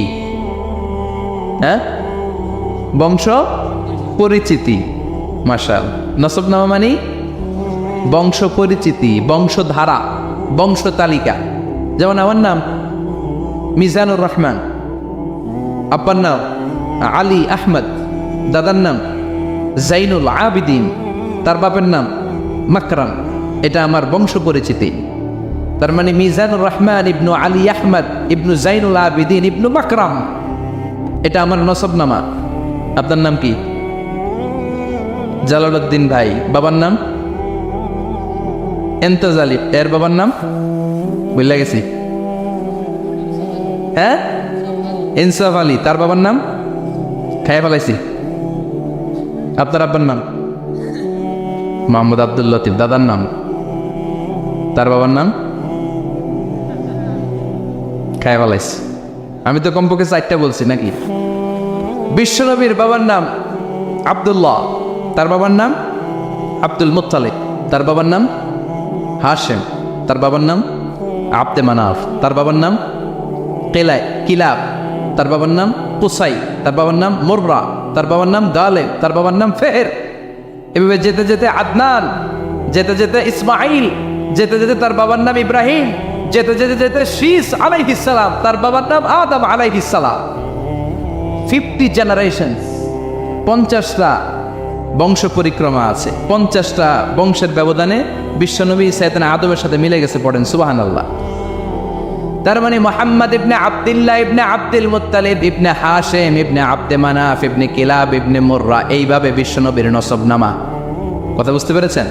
হ্যাঁ, বংশ পরিচিতি। মাশাল, নসবনামা মানে বংশ পরিচিতি, বংশধারা, বংশ তালিকা। যেমন আমার নাম মিজানুর রহমান, আব্বার নাম আলী আহমদ, দাদার নাম জাইনুল আবিদিন, তার বাপের নাম মাকরাম। এটা আমার বংশ পরিচিতি। তার মানে মিজানুর রহমান ইবনু আলী আহমদ ইবনু জাইনুল আবিদিন ইবনু মাকরাম, এটা আমার নসবনামা। আপনার নাম কি? জালালউদ্দিন ভাই। বাবার নাম এন্তেজালি, এর বাবার নাম বুঝলে গেছি। হ্যাঁ, ইনসাফ আলী, তার বাবার নাম খাইয়া ফেলাইছি। আপনার আব্বার নাম মোহাম্মদ আব্দুল লতিফ, দাদার নাম, তার বাবার নাম খাইয়া ফেলাইছি। আমি তো কমপক্ষে 4টা বলছি নাকি? বিশ্বনবীর বাবার নাম আব্দুল্লাহ, তার বাবার নাম আব্দুল মুত্তালিব, তার বাবার নাম হাশেম, তার বাবার নাম আব্দে মানাফ, তার বাবার নাম কিলাব, তার বাবার নাম কুসাই, তার বাবার নাম মুররা, তার বাবার নাম গালেব, তার বাবার নাম ফেহের। এভাবে যেতে যেতে আদনান, যেতে যেতে ইসমাইল, যেতে যেতে তার বাবার নাম ইব্রাহিম, যেতে যেতে যেতে শীস আলাইহিস সালাম, তার বাবার নাম আদম আলাইহিস সালাম। 50 জেনারেশন, 50টা বংশ পরিক্রমা আছে। 50টা বংশের ব্যবধানে বিশ্বনবী সাইয়েদনা আদমের সাথে মিলে গেছে। পড়েন সুবহানাল্লাহ। তার মানে মুহাম্মদ ইবনে আব্দুল্লাহ ইবনে আব্দুল মুত্তালিব ইবনে হাশেম ইবনে আব্দে মানাফ ইবনে কিলাব ইবনে মুররা, এইভাবে বিশ্বনবীর নসবনামা। কথা বুঝতে পেরেছেন?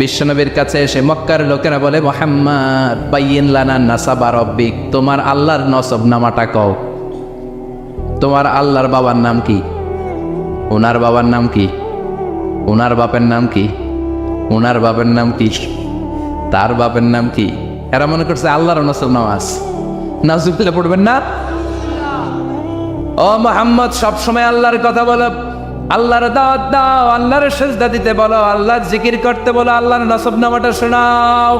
বিশ্বনবীর কাছে এসে মক্কার লোকেরা বলে, মুহাম্মদ বাইয়িন লানা নাসাবা রব্বিক, তোমার আল্লাহর নসবনামাটা কও। তোমার আল্লাহর বাবার নাম কি? ওনার বাবার নাম কি? ওনার বাপের নাম কি? ওনার বাপের নাম কি? তার বাপের নাম কি? এরা মনে করছে আল্লাহর নসবনামা আছে। নাউজুবিল্লাহ পড়বেন না? ও মুহাম্মদ, সবসময় আল্লাহর কথা বলো, আল্লাহর দাওয়াত দাও, আল্লাহর সিজদা দিতে বলো, আল্লাহর জিকির করতে বলো, আল্লাহর নসবনামাটা শোনাও।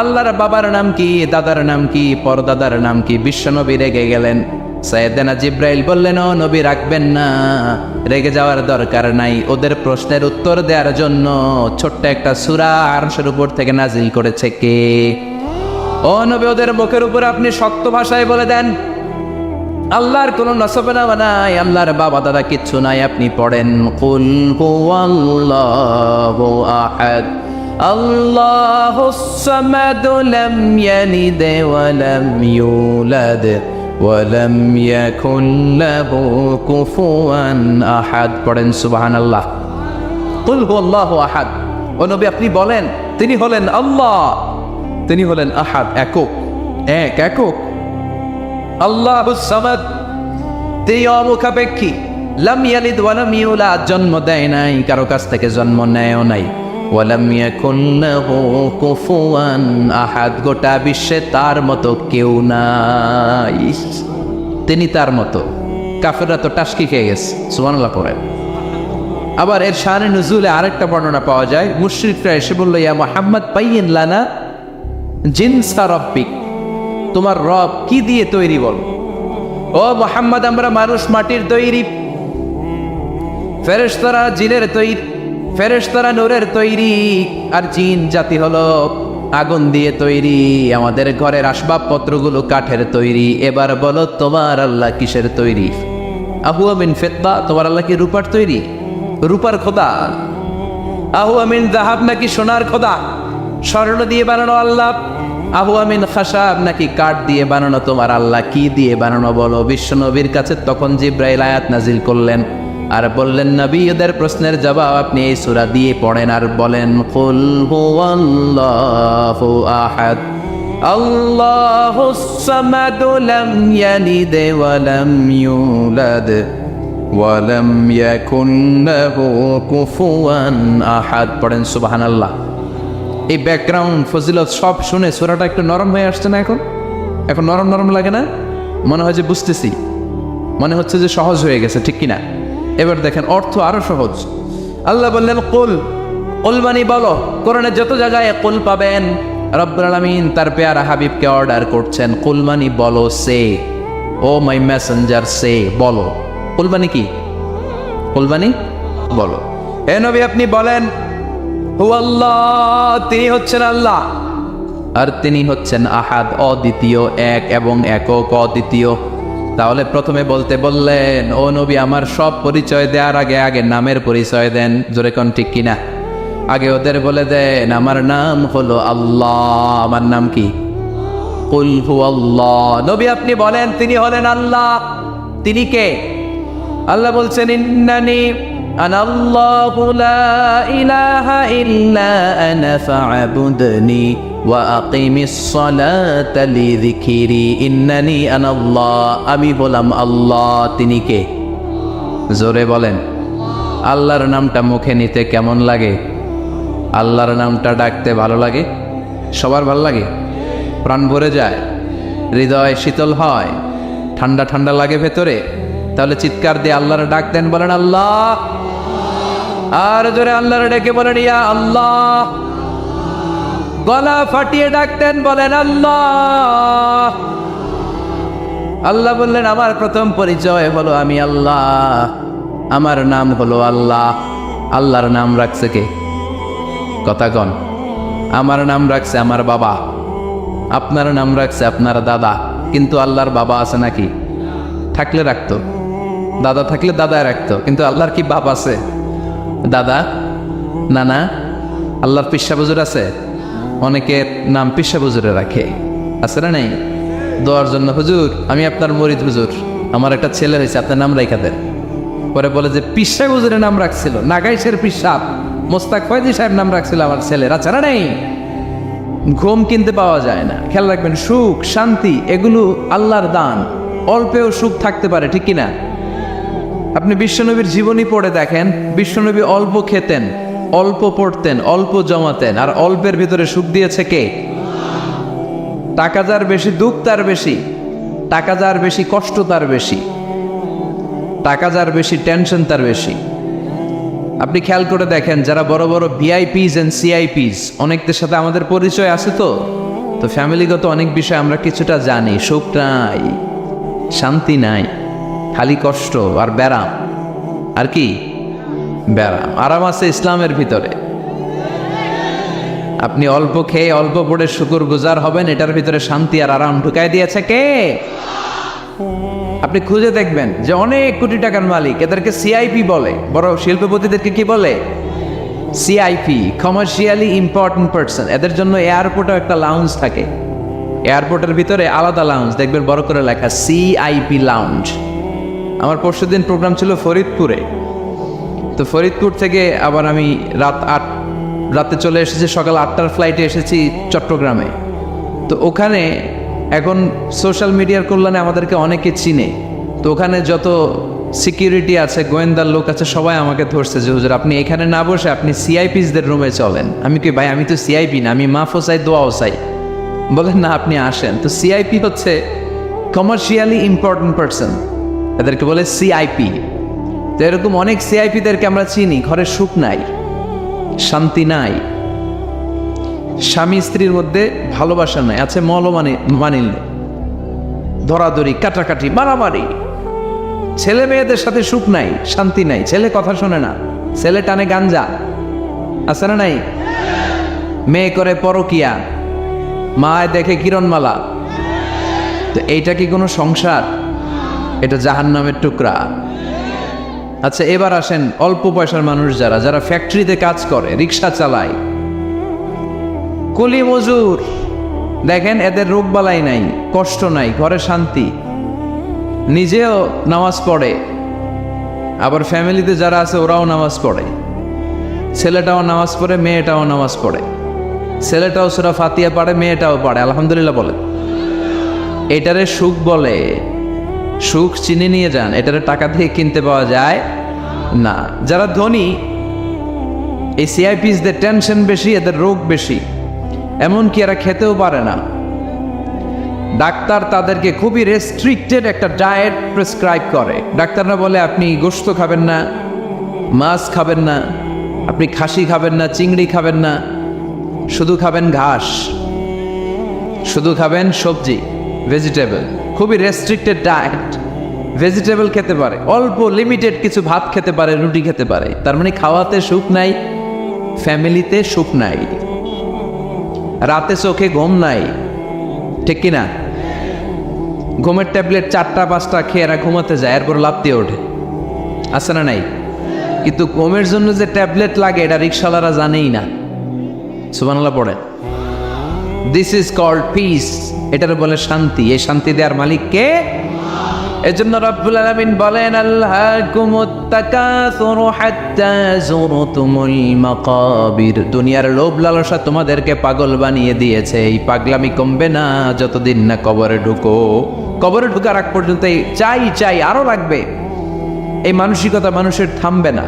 আল্লাহর বাবার নাম কি? দাদার নাম কি? পরদাদার নাম কি? বিশ্বনবী রেগে গেলেন। সাইয়েদনা জিব্রাইল বললেন, ও নবী রাখবেন না, রেগে যাওয়ার দরকার নাই। ওদের প্রশ্নের উত্তর দেওয়ার জন্য ছোট্ট একটা সূরা আরশের উপর থেকে নাজিল করেছে কে? ও নবী, ওদের মুখের উপর আপনি শক্ত ভাষায় বলে দেন, আল্লাহর কোনো নসবনামা নাই, আল্লাহর বাবা দাদা কিচ্ছু নাই। আপনি পড়েন, কুল হুয়াল্লাহু আহাদ আল্লাহুস সামাদ লাম ইয়ালিদ ওয়া লাম ইউলাদ ওয়া লাম ইয়াকুল লাহু কুফুয়ান আহাদ। পড়েন সুবহানাল্লাহ। কুল হুয়াল্লাহু আহাদ, ও নবী আপনি বলেন, তিনি হলেন আল্লাহ, তিনি হলেন আহাদ, একক, একক। আল্লাহুস সামাদ, তিনি অমুখাপেক্ষী। লাম ইয়ালিদ ওয়া লাম ইউলাদ, জন্ম দেয় নাই, কারো কাছ থেকে জন্ম নেয়ও নাই। ওয়া লাম ইয়াকুল লাহু কুফুয়ান আহাদ, গোটা বিশ্বে তার মতো কেউ নাই, তিনি তার মতো। কাফেররা তো টাসকি খেয়ে গেছে। সুবহানাল্লাহ পড়েন। আবার এর শানে নুজুলে আরেকটা বর্ণনা পাওয়া যায়। মুশরিকরা এসে বলল, ইয়া মুহাম্মদ বাইয়িন লানা জিনসা রব্বিক, তোমার রব কি দিয়ে তৈরি বল। ও মুহাম্মদ, আমরা মানুষ মাটির তৈরি, ফেরেশতারা জিনের তৈরি, ফেরেশতারা নূরের তৈরি, আর জিন জাতি হলো আগুন দিয়ে তৈরি। আমাদের ঘরের আসবাবপত্রগুলো কাঠের তৈরি। এবার বলো তোমার আল্লাহ কিসের তৈরি? আহুয়া মিন ফিদ্দা, তোমার আল্লাহ কি রূপার তৈরি? রূপার খোদা। আহুয়া মিন যাহাব, নাকি সোনার খোদা, স্বর্ণ দিয়ে বানানো আল্লাহ? আহুয়া মিন খাশাব, নাকি কাঠ দিয়ে বানানো তোমার আল্লাহ? কি দিয়ে বানানো বলো? বিশ্বনবীর কাছে তখন জিব্রাইল আয়াত নাজিল করলেন আর বললেন, নবী ওদের প্রশ্নের জবাব আপনি এই সূরা দিয়ে পড়েন আর বলেন, কুল হুয়াল্লাহু আহাদ আল্লাহুস সামাদ লাম ইয়ালিদ ওয়া লাম ইউলাদ ওয়া লাম ইয়াকুল লাহু কুফুয়ান আহাদ। পড়েন সুবহানাল্লাহ। এই ব্যাকগ্রাউন্ড ফজিলত সব শুনে সূরাটা একটু নরম হয়ে আসছে না? এখন নরম নরম লাগে না? মনে হয় যে বুঝতেছি, মনে হচ্ছে যে সহজ হয়ে গেছে, ঠিক কিনা? এবার দেখেন অর্থ আরো সহজ। আল্লাহ বললেন কুল, কুল মানে বলো। কোরআনে যত জায়গায় কুল পাবেন, রব্বুল আলামিন তার পেয়ারা হাবিবকে অর্ডার করছেন, কুলমানি বলো সে, ও মাই মেসেঞ্জার সে, বলো। কুলমানি কি? কুলমানি বলো। হে নবী আপনি বলেন, হু আল্লাহ, তিনি হচ্ছেন আল্লাহ, আর তিনি হচ্ছেন আহাদ, অদ্বিতীয়, এক এবং একক, অদ্বিতীয়। তাহলে প্রথমে বলতে বললেন, ও নবী আমার সব পরিচয় দেওয়ার আগে আগে নামের পরিচয় দেন। জোরে কোন ঠিক কিনা? আগে ওদের বলে দেন আমার নাম হলো আল্লাহ। আমার নাম কি? কুল হু আল্লাহ। নবী আপনি বলেন তিনি হলেন আল্লাহ। তিনি কে? আল্লাহ বলছেন ইন্নানি আনাল্লাহু লা ইলাহা ইল্লা আনা ফা'বুদনি ওয়া আকিমিস সালাতা লিযিকরি। ইন্নানি আনাল্লাহ, আমি হলাম আল্লাহ। তিনি কে? জোরে বলেন। আল্লাহর নামটা মুখে নিতে কেমন লাগে? আল্লাহর নামটা ডাকতে ভালো লাগে? সবার ভালো লাগে? প্রাণ ভরে যায়, হৃদয় শীতল হয়, ঠান্ডা ঠান্ডা লাগে ভেতরে। তাহলে চিৎকার দিয়ে আল্লাহর ডাক দেন, বলেন আল্লাহ। আর জোরে আল্লাহর ডেকে বলেন ইয়া আল্লাহ। গলা ফাটিয়ে ডাক দেন, বলেন আল্লাহ। আল্লাহ বললেন আমার প্রথম পরিচয় হলো আমি আল্লাহ, আমার নাম হলো আল্লাহ। আল্লাহর নাম রাখছে কে? কথা কন। আমার নাম রাখছে আমার বাবা, আপনার নাম রাখছে আপনার দাদা। কিন্তু আল্লাহর বাবা আছে নাকি? থাকলে রাখতো, দাদা থাকলে দাদায় রাখতো। কিন্তু আল্লাহর কি বাপ আছে? দাদা, নানা? আল্লাহর পিসা বুজুর আছে? অনেকের নাম পিসা বুজুরে রাখে, আছে না নাই? দোয়ার জন্য, হুজুর আমি আপনার মরিদ হুজুর, আমার একটা ছেলে হয়েছে, আপনার নাম রাখা দেন। পরে বলে যে পিসা বুজুরের নাম রাখছিল, নাগাইশের পিসাব মোস্তাক ফয়জি সাহেব নাম রাখছিল আমার ছেলের, আছে না নাই? ঘুম কিনতে পাওয়া যায় না। খেয়াল রাখবেন, সুখ শান্তি এগুলো আল্লাহর দান। অল্পেও সুখ থাকতে পারে, ঠিক কিনা? আপনি বিশ্বনবীর জীবনী পড়ে দেখেন, বিশ্বনবী অল্প খেতেন, অল্প পড়তেন, অল্প জমাতেন, আর অল্পের ভিতরে সুখ দিয়েছে কে? টাকা যার বেশি দুঃখ তার বেশি, টাকা যার বেশি কষ্ট তার বেশি, টাকা যার বেশি টেনশন তার বেশি। আপনি খেয়াল করে দেখেন, যারা বড় বড় ভিআইপিস এন্ড সিআইপিস, অনেকদের সাথে আমাদের পরিচয় আছে, তো ফ্যামিলিগত অনেক বিষয় আমরা কিছুটা জানি। সুখ নাই, শান্তি নাই, খালি কষ্ট আর ব্যারাম। আর কি? ব্যারাম। আরাম আছে ইসলামের ভিতরে। আপনি অল্প খেয়ে অল্প পড়ে শুকর গুজার হবেন, এটার ভিতরে শান্তি আর আরাম ঢুকাই দিয়েছে কে? আপনি খুঁজে দেখবেন যে অনেক কোটি টাকার মালিক, এদেরকে সিআইপি বলে। বড় শিল্পপতিদেরকে কি বলে? CIP, commercially important person. এদের জন্য এয়ারপোর্টেও একটা লাউঞ্জ থাকে, এয়ারপোর্টের ভিতরে আলাদা লাউঞ্জ, দেখবেন বড় করে লেখা সিআইপি লাউঞ্জ। আমার পরশুদিন প্রোগ্রাম ছিল ফরিদপুরে, তো ফরিদপুর থেকে আবার আমি রাতে চলে এসেছি, সকাল 8টার ফ্লাইটে এসেছি চট্টগ্রামে। তো ওখানে এখন সোশ্যাল মিডিয়ার কল্যাণে আমাদেরকে অনেকে চিনে, তো ওখানে যত সিকিউরিটি আছে, গোয়েন্দার লোক আছে, সবাই আমাকে ধরছে যে হুজুর আপনি এখানে না বসে আপনি সিআইপিসদের রুমে চলেন। আমি কি ভাই, আমি তো সিআইপি না, আমি মাফও চাই দোয়াও চাই। বলেন না, আপনি আসেন। তো সিআইপি হচ্ছে কমার্শিয়ালি ইম্পর্টেন্ট পারসন, এদেরকে বলে সিআইপি। তো এরকম অনেক সিআইপিদেরকে আমরা চিনি, ঘরে সুখ নাই, শান্তি নাই, স্বামী স্ত্রীর মধ্যে ভালোবাসা নাই, আছে মানিল, ধরাধরি, কাটাকাটি, মারামারি। ছেলে মেয়েদের সাথে সুখ নাই, শান্তি নাই, ছেলে কথা শোনে না, ছেলে টানে গাঞ্জা, আছে না নাই? মেয়ে করে পরকিয়া, মায় দেখে কিরণমালা। তো এইটা কি কোনো সংসার? এটা জাহান্নামের টুকরা। আচ্ছা এবার আসেন, অল্প পয়সার মানুষ যারা ফ্যাক্টরিতে কাজ করে, রিক্সা চালায়, কুলি মজুর, দেখেন এদের রোগ বালাই নাই, কষ্ট নাই, ঘরে শান্তি, নিজেও নামাজ পড়ে, আবার ফ্যামিলিতে যারা আছে ওরাও নামাজ পড়ে, ছেলেটাও নামাজ পড়ে, মেয়েটাও নামাজ পড়ে, ছেলেটাও সূরা ফাতিহা পড়ে, মেয়েটাও পড়ে, আলহামদুলিল্লাহ বলে। এটারে সুখ বলে। সুখ চিনে নিয়ে যান, এটারে টাকা দিয়ে কিনতে পাওয়া যায় না। যারা ধনী, এই সিআইপিসদের টেনশন বেশি, এদের রোগ বেশি, এমনকি এরা খেতেও পারে না। ডাক্তার তাদেরকে খুবই রেস্ট্রিক্টেড একটা ডায়েট প্রেসক্রাইব করে। ডাক্তাররা বলে আপনি গোশত খাবেন না, মাছ খাবেন না, আপনি খাসি খাবেন না, চিংড়ি খাবেন না, শুধু খাবেন ঘাস। শুধু খাবেন সবজি, ভেজিটেবল, খুবই রেস্ট্রিক্টেড ডায়েট। ভেজিটেবল খেতে পারে, অল্প লিমিটেড কিছু ভাত খেতে পারে, রুটি খেতে পারে। তার মানে খাওয়াতে সুখ নাই, ফ্যামিলিতে সুখ নাই, রাতে চোখে ঘুম নাই, ঠিক কিনা? ঘুমের ট্যাবলেট 4টা-5টা খেয়ে এরা ঘুমাতে যায়, এরপর লাফ দিয়ে ওঠে, আছে না নাই? কিন্তু ঘুমের জন্য যে ট্যাবলেট লাগে এটা রিক্সাওয়ালারা জানেই না। সুবহানাল্লাহ পড়ে। দিস ইজ কল্ড পিস, এটার বলে শান্তি। এই শান্তি দেওয়ার মালিক কে? এজন্য রব্বুল আলামিন বলেন, আল্লাহকুমুত তাকাসুরু হাত্তা যুরতুমুল মাকাবির। দুনিয়ার লোভ লালসা তোমাদেরকে পাগল বানিয়ে দিয়েছে। এই পাগলামি কমবে না যতদিন না কবরে ঢুকো। কবরে ঢুকার আগ পর্যন্ত এই চাই চাই আরো লাগবে, এই মানসিকতা মানুষের থামবে না।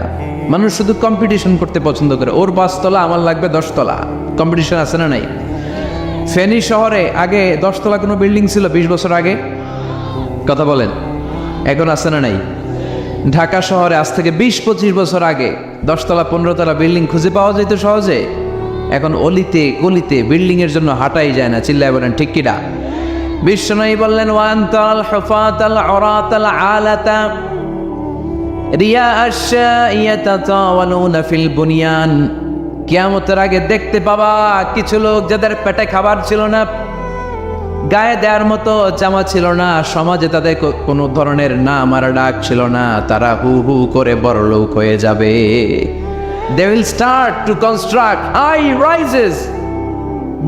মানুষ শুধু কম্পিটিশন করতে পছন্দ করে, ওর 5 তলা আমার লাগবে 10 তলা। কম্পিটিশন আছে না নাই? ফেনী শহরে আগে 10 তলা কোনো বিল্ডিং ছিল 20 বছর আগে? কথা বলেন, এখন আছে না নাই? ঢাকা শহরে আজ থেকে 20-25 বছর আগে 10 তলা 15 তলা বিল্ডিং খুঁজে পাওয়া যেত সহজে। এখন অলিতে গলিতে বিল্ডিং এর জন্য হাঁটাই যায় না। চিল্লায় বলেন ঠিক কিনা? বিশ্বনবী বললেন, ওয়ান্তাল হুফাতাল উরাতাল আলাতা রিয়া আশ-শাইয়াতাতাওয়ালুনা ফিল বুনিয়ান। কিয়ামতের আগে দেখতে পাবা কিছু লোক যাদের পেটে খাবার ছিল না, গায়ে দেওয়ার মতো জামা ছিল না, সমাজে তাদের কোনো ধরনের নাম আর ডাক ছিল না, তারা হু হু করে বড়লোক হয়ে যাবে। They will start to construct high rises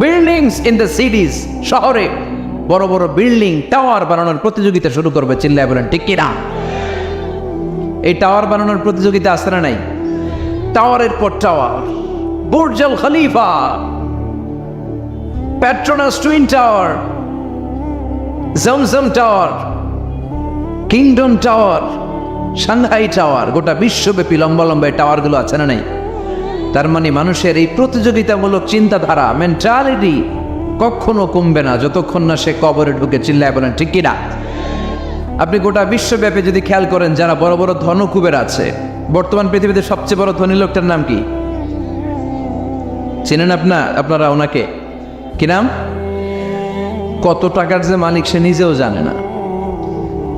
buildings in the cities. শহরে বড় বড় বিল্ডিং, টাওয়ার বানানোর প্রতিযোগিতা শুরু করবে। চিল্লায় বলেন ঠিক কিনা? এই টাওয়ার বানানোর প্রতিযোগিতা আছে না নাই? টাওয়ারের পর tower, Burj Al Khalifa, Petronas Twin Tower, Zamzam Tower, Kingdom Tower, Shanghai Tower, গোটা বিশ্বব্যাপী লম্বা লম্বা টাওয়ারগুলো আছে না নাই? তার মানে মানুষের এই প্রতিযোগিতামূলক চিন্তাধারা, মেন্টালিটি কখনো কমবে না যতক্ষণ না সে কবরে ঢুকে। চিল্লায় বলেন ঠিক কিনা? আপনি গোটা বিশ্বব্যাপী যদি খেয়াল করেন, যারা বড় বড় ধনকুবের আছে, বর্তমান পৃথিবীতে সবচেয়ে বড় ধনী লোকটার নাম কি চেনেন আপনারা ওনাকে? কি নাম? কত টাকার যে মালিক সে নিজেও জানে না।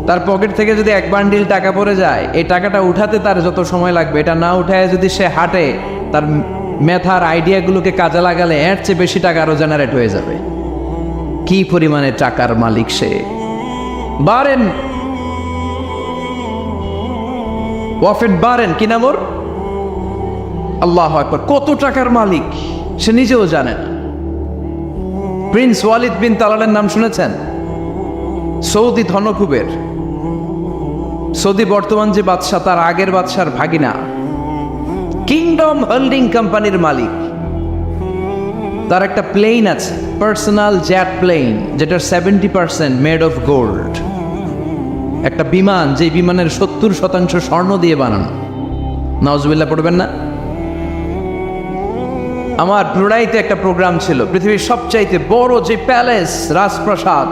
তার পকেট থেকে যদি 1 বান্ডিল টাকা পড়ে যায়, এই টাকাটা উঠাতে তার যত সময় লাগবে, এটা না উঠায় যদি সে হাঁটে, তার মেধার আইডিয়াগুলোকে কাজে লাগালে এর চেয়ে বেশি টাকা আরো জেনারেট হয়ে যাবে। কি পরিমাণে টাকার মালিক সে! বারেন, ওয়াফেদ বারেন, কি নাম ওর? আল্লাহু আকবার! কত টাকার মালিক সে নিজেও জানে না। প্রিন্স ওয়ালিদ বিন তালালের নাম শুনেছেন? সৌদি ধনকুবের। সৌদি বর্তমান যে বাদশাহ, তার আগের বাদশার ভাগিনা, কিংডম হোল্ডিং কোম্পানির মালিক। তার একটা প্লেন আছে, পার্সোনাল জেট প্লেন, যেটার 70% মেড অফ গোল্ড। একটা বিমান, যে বিমানের 70% স্বর্ণ দিয়ে বানানো। নাউজুবিল্লাহ পড়বেন না? আমার ব্রুনাইতে একটা প্রোগ্রাম ছিল, পৃথিবীর সবচাইতে বড় যে প্যালেস, রাজপ্রাসাদ,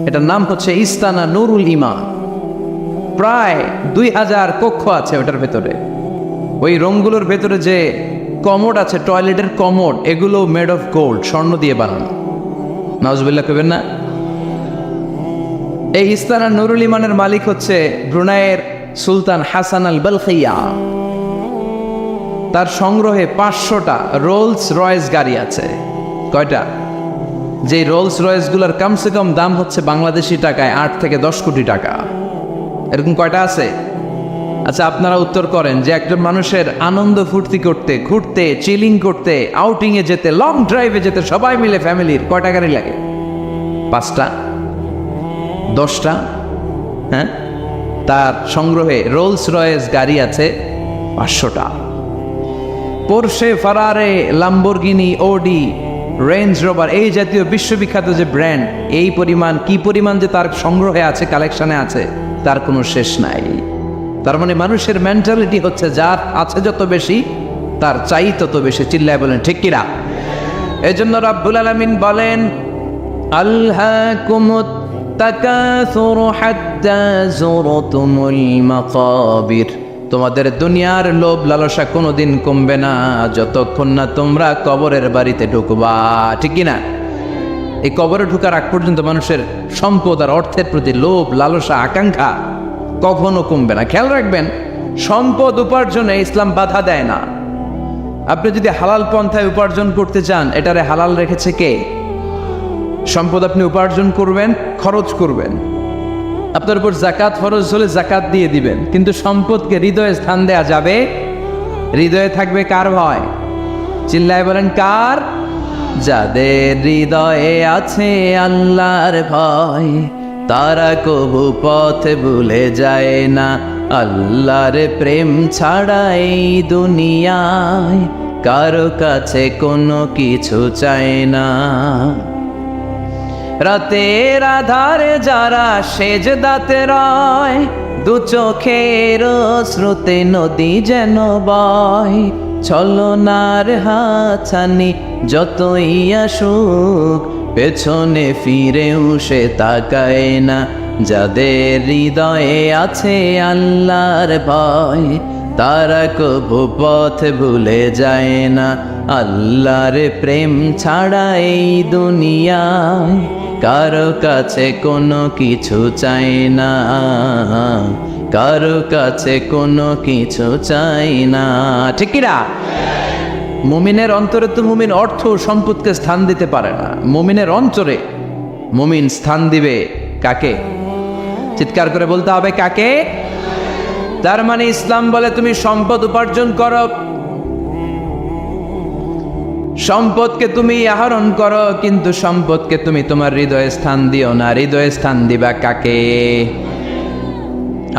এটার নাম হচ্ছে ইস্তানা নুরুল ইমান। প্রায় 2000 কক্ষ আছে ওটার ভেতরে। ওই রুমগুলোর ভেতরে যে কমোড আছে, টয়লেটের কমোড, এগুলো মেড অফ গোল্ড, স্বর্ণ দিয়ে বানানো। নাউজুবিল্লাহ কইবেন না? এই ইস্তানা নুরুল ইমানের মালিক হচ্ছে ব্রুনাইয়ের সুলতান হাসান আল বলখিয়া। তার সংগ্রহে 500টা রোলস রয়েস গাড়ি আছে। কয়টা? যে রোলস রয়েসগুলোর কমসে কম দাম হচ্ছে বাংলাদেশি টাকায় 8 থেকে 10 কোটি টাকা। এরকম কয়টা আছে? আচ্ছা, আপনারা উত্তর করেন যে একজন মানুষের আনন্দ ফুর্তি করতে, ঘুরতে, চিলিং করতে, আউটিংয়ে যেতে, লং ড্রাইভে যেতে সবাই মিলে ফ্যামিলির কয়টা গাড়ি লাগে? 5টা? 10টা? হ্যাঁ, তার সংগ্রহে রোলস রয়েস গাড়ি আছে 500টা। পোরশে, ফারারে, লাম্বরগিনি, ওডি, রেঞ্জ রোভার, এই জাতীয় বিশ্ববিখ্যাত যে ব্র্যান্ড, এই পরিমাণ, কি পরিমাণ যে তার সংগ্রহে আছে, কালেকশনে আছে, তার কোনো শেষ নাই। তার মানে মানুষের মেন্টালিটি হচ্ছে, যার আছে যত বেশি তার চাই তত বেশি। চিল্লায় বলেন ঠিক কিনা? এই জন্য রাব্বুল আলামিন বলেন, আল্হাকুমুত তাকাসুরু হাত্তা যুরতুমুল মাকাবির। তোমাদের দুনিয়ার লোভ লালসা কোনোদিন কমবে না যতক্ষণ না তোমরা কবরের বাড়িতে ঢুকবা। ঠিক কিনা? এই কবরে ঢোকার আগ পর্যন্ত মানুষের সম্পদ আর অর্থের প্রতি লোভ, লালসা, আকাঙ্ক্ষা কখনো কমবে না। খেয়াল রাখবেন, সম্পদ উপার্জনে ইসলাম বাধা দেয় না। আপনি যদি হালাল পন্থায় উপার্জন করতে চান, এটারে হালাল রেখেছে কে? সম্পদ আপনি উপার্জন করবেন, খরচ করবেন, আপনার উপর জাকাত ফরজ হলে জাকাত দিয়ে দিবেন, কিন্তু সম্পদকে হৃদয়ে স্থান দেয়া যাবে? হৃদয়ে থাকবে কার ভয়? চিল্লায় বলেন কার? যাদের হৃদয়ে আছে আল্লাহর ভয়, তারা কবু পথ ভুলে যায় না। আল্লাহর প্রেম ছাড়া এই দুনিয়ায় কারো কাছে কোনো কিছু চায় না। রাতের আধারে যারা সেজদাতে রয়, দু চোখের স্রোতে নদী যেন বয়। ছলনার হাতছানি যতই আসুক, পেছনে ফিরেও সে তাকায় না। যাদের হৃদয়ে আছে আল্লাহর ভয়, তারা কবু পথ ভুলে যায় না। আল্লাহর প্রেম ছাড়া এই দুনিয়ায় কারো কাছে কোনো কিছু চাই না, কারো কাছে কোনো কিছু চাই না। ঠিক কিনা? মুমিনের অন্তরে তো মুমিন অর্থ সম্পদকে স্থান দিতে পারে না। মুমিনের অন্তরে মুমিন স্থান দিবে কাকে? চিৎকার করে বলতে হবে কাকে? তার মানে ইসলাম বলে তুমি সম্পদ উপার্জন করো, সম্পদকে তুমি আহরণ করো, কিন্তু সম্পদকে তুমি তোমার হৃদয়ে স্থান দিও না। হৃদয়ে স্থান দিবা কাকে?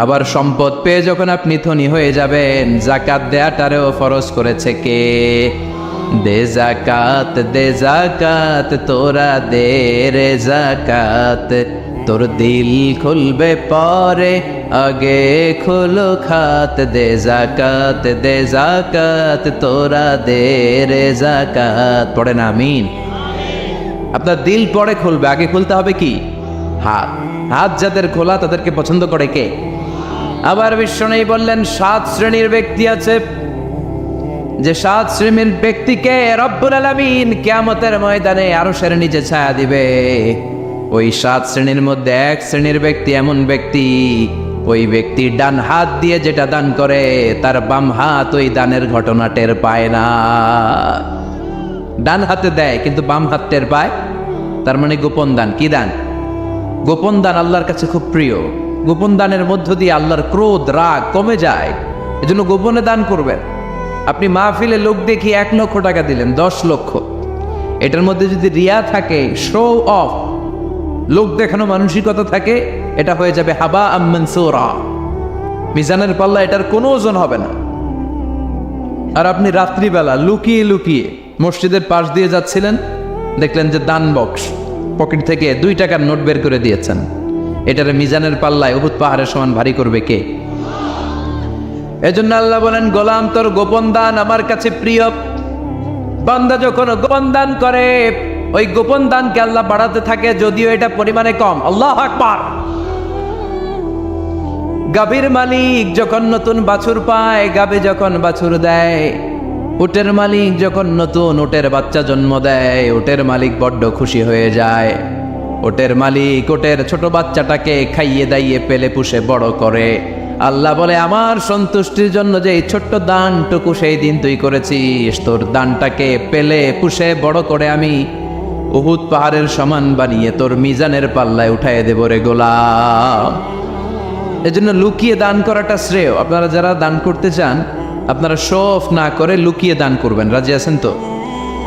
আবার সম্পদ পেয়ে যখন আপনি ধনী হয়ে যাবেন, জাকাত দেয়াটারেও ফরজ করেছে কে? দে জাকাত, দে জাকাত, তোরা দে রে জাকাত। তোর দিল খুলবে পরে, আগে খুলো খাত। দে জাকাত, দে জাকাত, তোরা দে রে জাকাত। পড়েন আমিন। আপনার দিল পরে খুলবে, আগে খুলতে হবে কি? হাত। হাত যাদের খোলা তাদেরকে পছন্দ করে কে? আবার বিশ্বনবী বললেন 7 শ্রেণীর ব্যক্তি আছে, যে 7 শ্রেণীর ব্যক্তিকে রব্বুল আলামিন কিয়ামতের ময়দানে আরশের নিচে ছায়া দিবে। ওই 7 শ্রেণীর মধ্যে 1 শ্রেণীর ব্যক্তি এমন ব্যক্তি, ওই ব্যক্তি ডান হাত দিয়ে যেটা দান করে, তার বাম হাত ওই দানের ঘটনা টের পায় না। ডান হাতে দেয় কিন্তু বাম হাত টের পায়, তার মানে গোপন দান। কি দান? গোপন দান আল্লাহর কাছে খুব প্রিয়। গোপন দানের মধ্য দিয়ে আল্লাহর ক্রোধ, রাগ কমে যায়। এজন্য গোপনে দান করবেন। আপনি মাহফিলে লোক দেখি 1 লক্ষ টাকা দিলেন, 10 লক্ষ, এটার মধ্যে যদি রিয়া থাকে, শো অফ, লোক দেখানো মানসিকতা থাকে, এটা হয়ে যাবে হাবা মানসুরা। মিজানের পাল্লা এটার কোনো ওজন হবে না। আর আপনি রাত্রিবেলা লুকিয়ে লুকিয়ে মসজিদের পাশ দিয়ে যাচ্ছিলেন, দেখলেন যে দান বক্স, পকেট থেকে 2 টাকার নোট বের করে দিয়েছেন, এটারে মিজানের পাল্লায় উহুদ পাহাড়ের সমান ভারী করবে কে? এজন্য আল্লাহ বলেন, গোলাম তোর গোপন দান আমার কাছে প্রিয়। বান্দা যখন গোপন দান করে, ওই গোপন দানকে আল্লাহ বাড়াতে থাকে, যদিও এটা পরিমাণে কম। আল্লাহু আকবার। গাভীর মালিক যখন নতুন বাছুর পায়, গাভী যখন বাছুর দেয়, উটের মালিক যখন নতুন উটের বাচ্চা জন্ম দেয়, উটের মালিক বড্ড খুশি হয়ে যায়। উটের মালিক উটের ছোট বাচ্চাটাকে খাইয়ে দাইয়ে পেলে পুষে বড় করে। আল্লাহ বলে, আমার সন্তুষ্টির জন্য যে এই ছোট্ট দানটুকু সেই দিন তুই করেছিস, তোর দানটাকে পেলে পুষে বড় করে আমি উহুদ পাহাড়ের সমান বানিয়ে তোর মিজানের পাল্লায় উঠায় দেব রে গোলাম। এজন্য লুকিয়ে দান করাটা শ্রেয়। আপনারা যারা দান করতে চান, আপনারা শো অফ না করে লুকিয়ে দান করবেন। রাজি আছেন তো?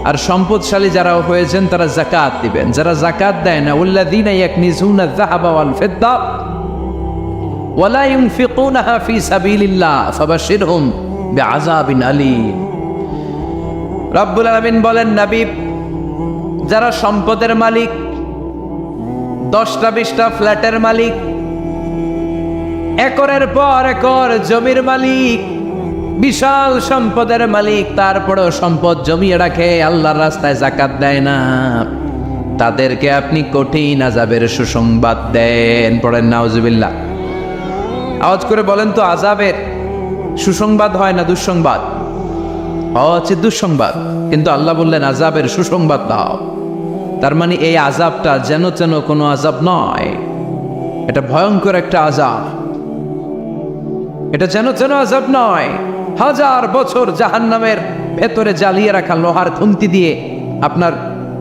আর সম্পদশালী যারা হয়েছেন তারা যাকাত দিবেন। যারা যাকাত দেয় না, ওয়াল্লাযীনা ইয়াকনিজুনা আয-যাহাবা ওয়াল ফিদ্দা ওয়ালা ইউনফিকুনাহা ফি সাবিলিল্লাহ ফাবাশশিরহুম বিআযাবিন আলীম। রব্বুল আলামিন বলেন, নবী, যারা সম্পদের মালিক, 10টা 20টা ফ্ল্যাটের মালিক, একরের পর একর জমির মালিক, বিশাল সম্পদের মালিক, তারপরেও সম্পদ জমিয়ে রাখে, আল্লাহর রাস্তায় যাকাত দেয় না, তাদেরকে আপনি কঠিন আযাবের সুসংবাদ দেন। পড়েন নাউজুবিল্লাহ। আওয়াজ করে বলেন তো, আযাবের সুসংবাদ হয় না দুঃসংবাদ? হচ্ছে দুঃসংবাদ, কিন্তু আল্লাহ বললেন আযাবের সুসংবাদ দাও। তার মানে এই আযাবটা যেন তেন কোনো আযাব নয়, এটা ভয়ঙ্কর একটা আযাব। এটা যেন তেন আযাব নয়। 1000 বছর জাহান্নামের ভেতরে জ্বালিয়ে রাখা লোহার খুন্তি দিয়ে আপনার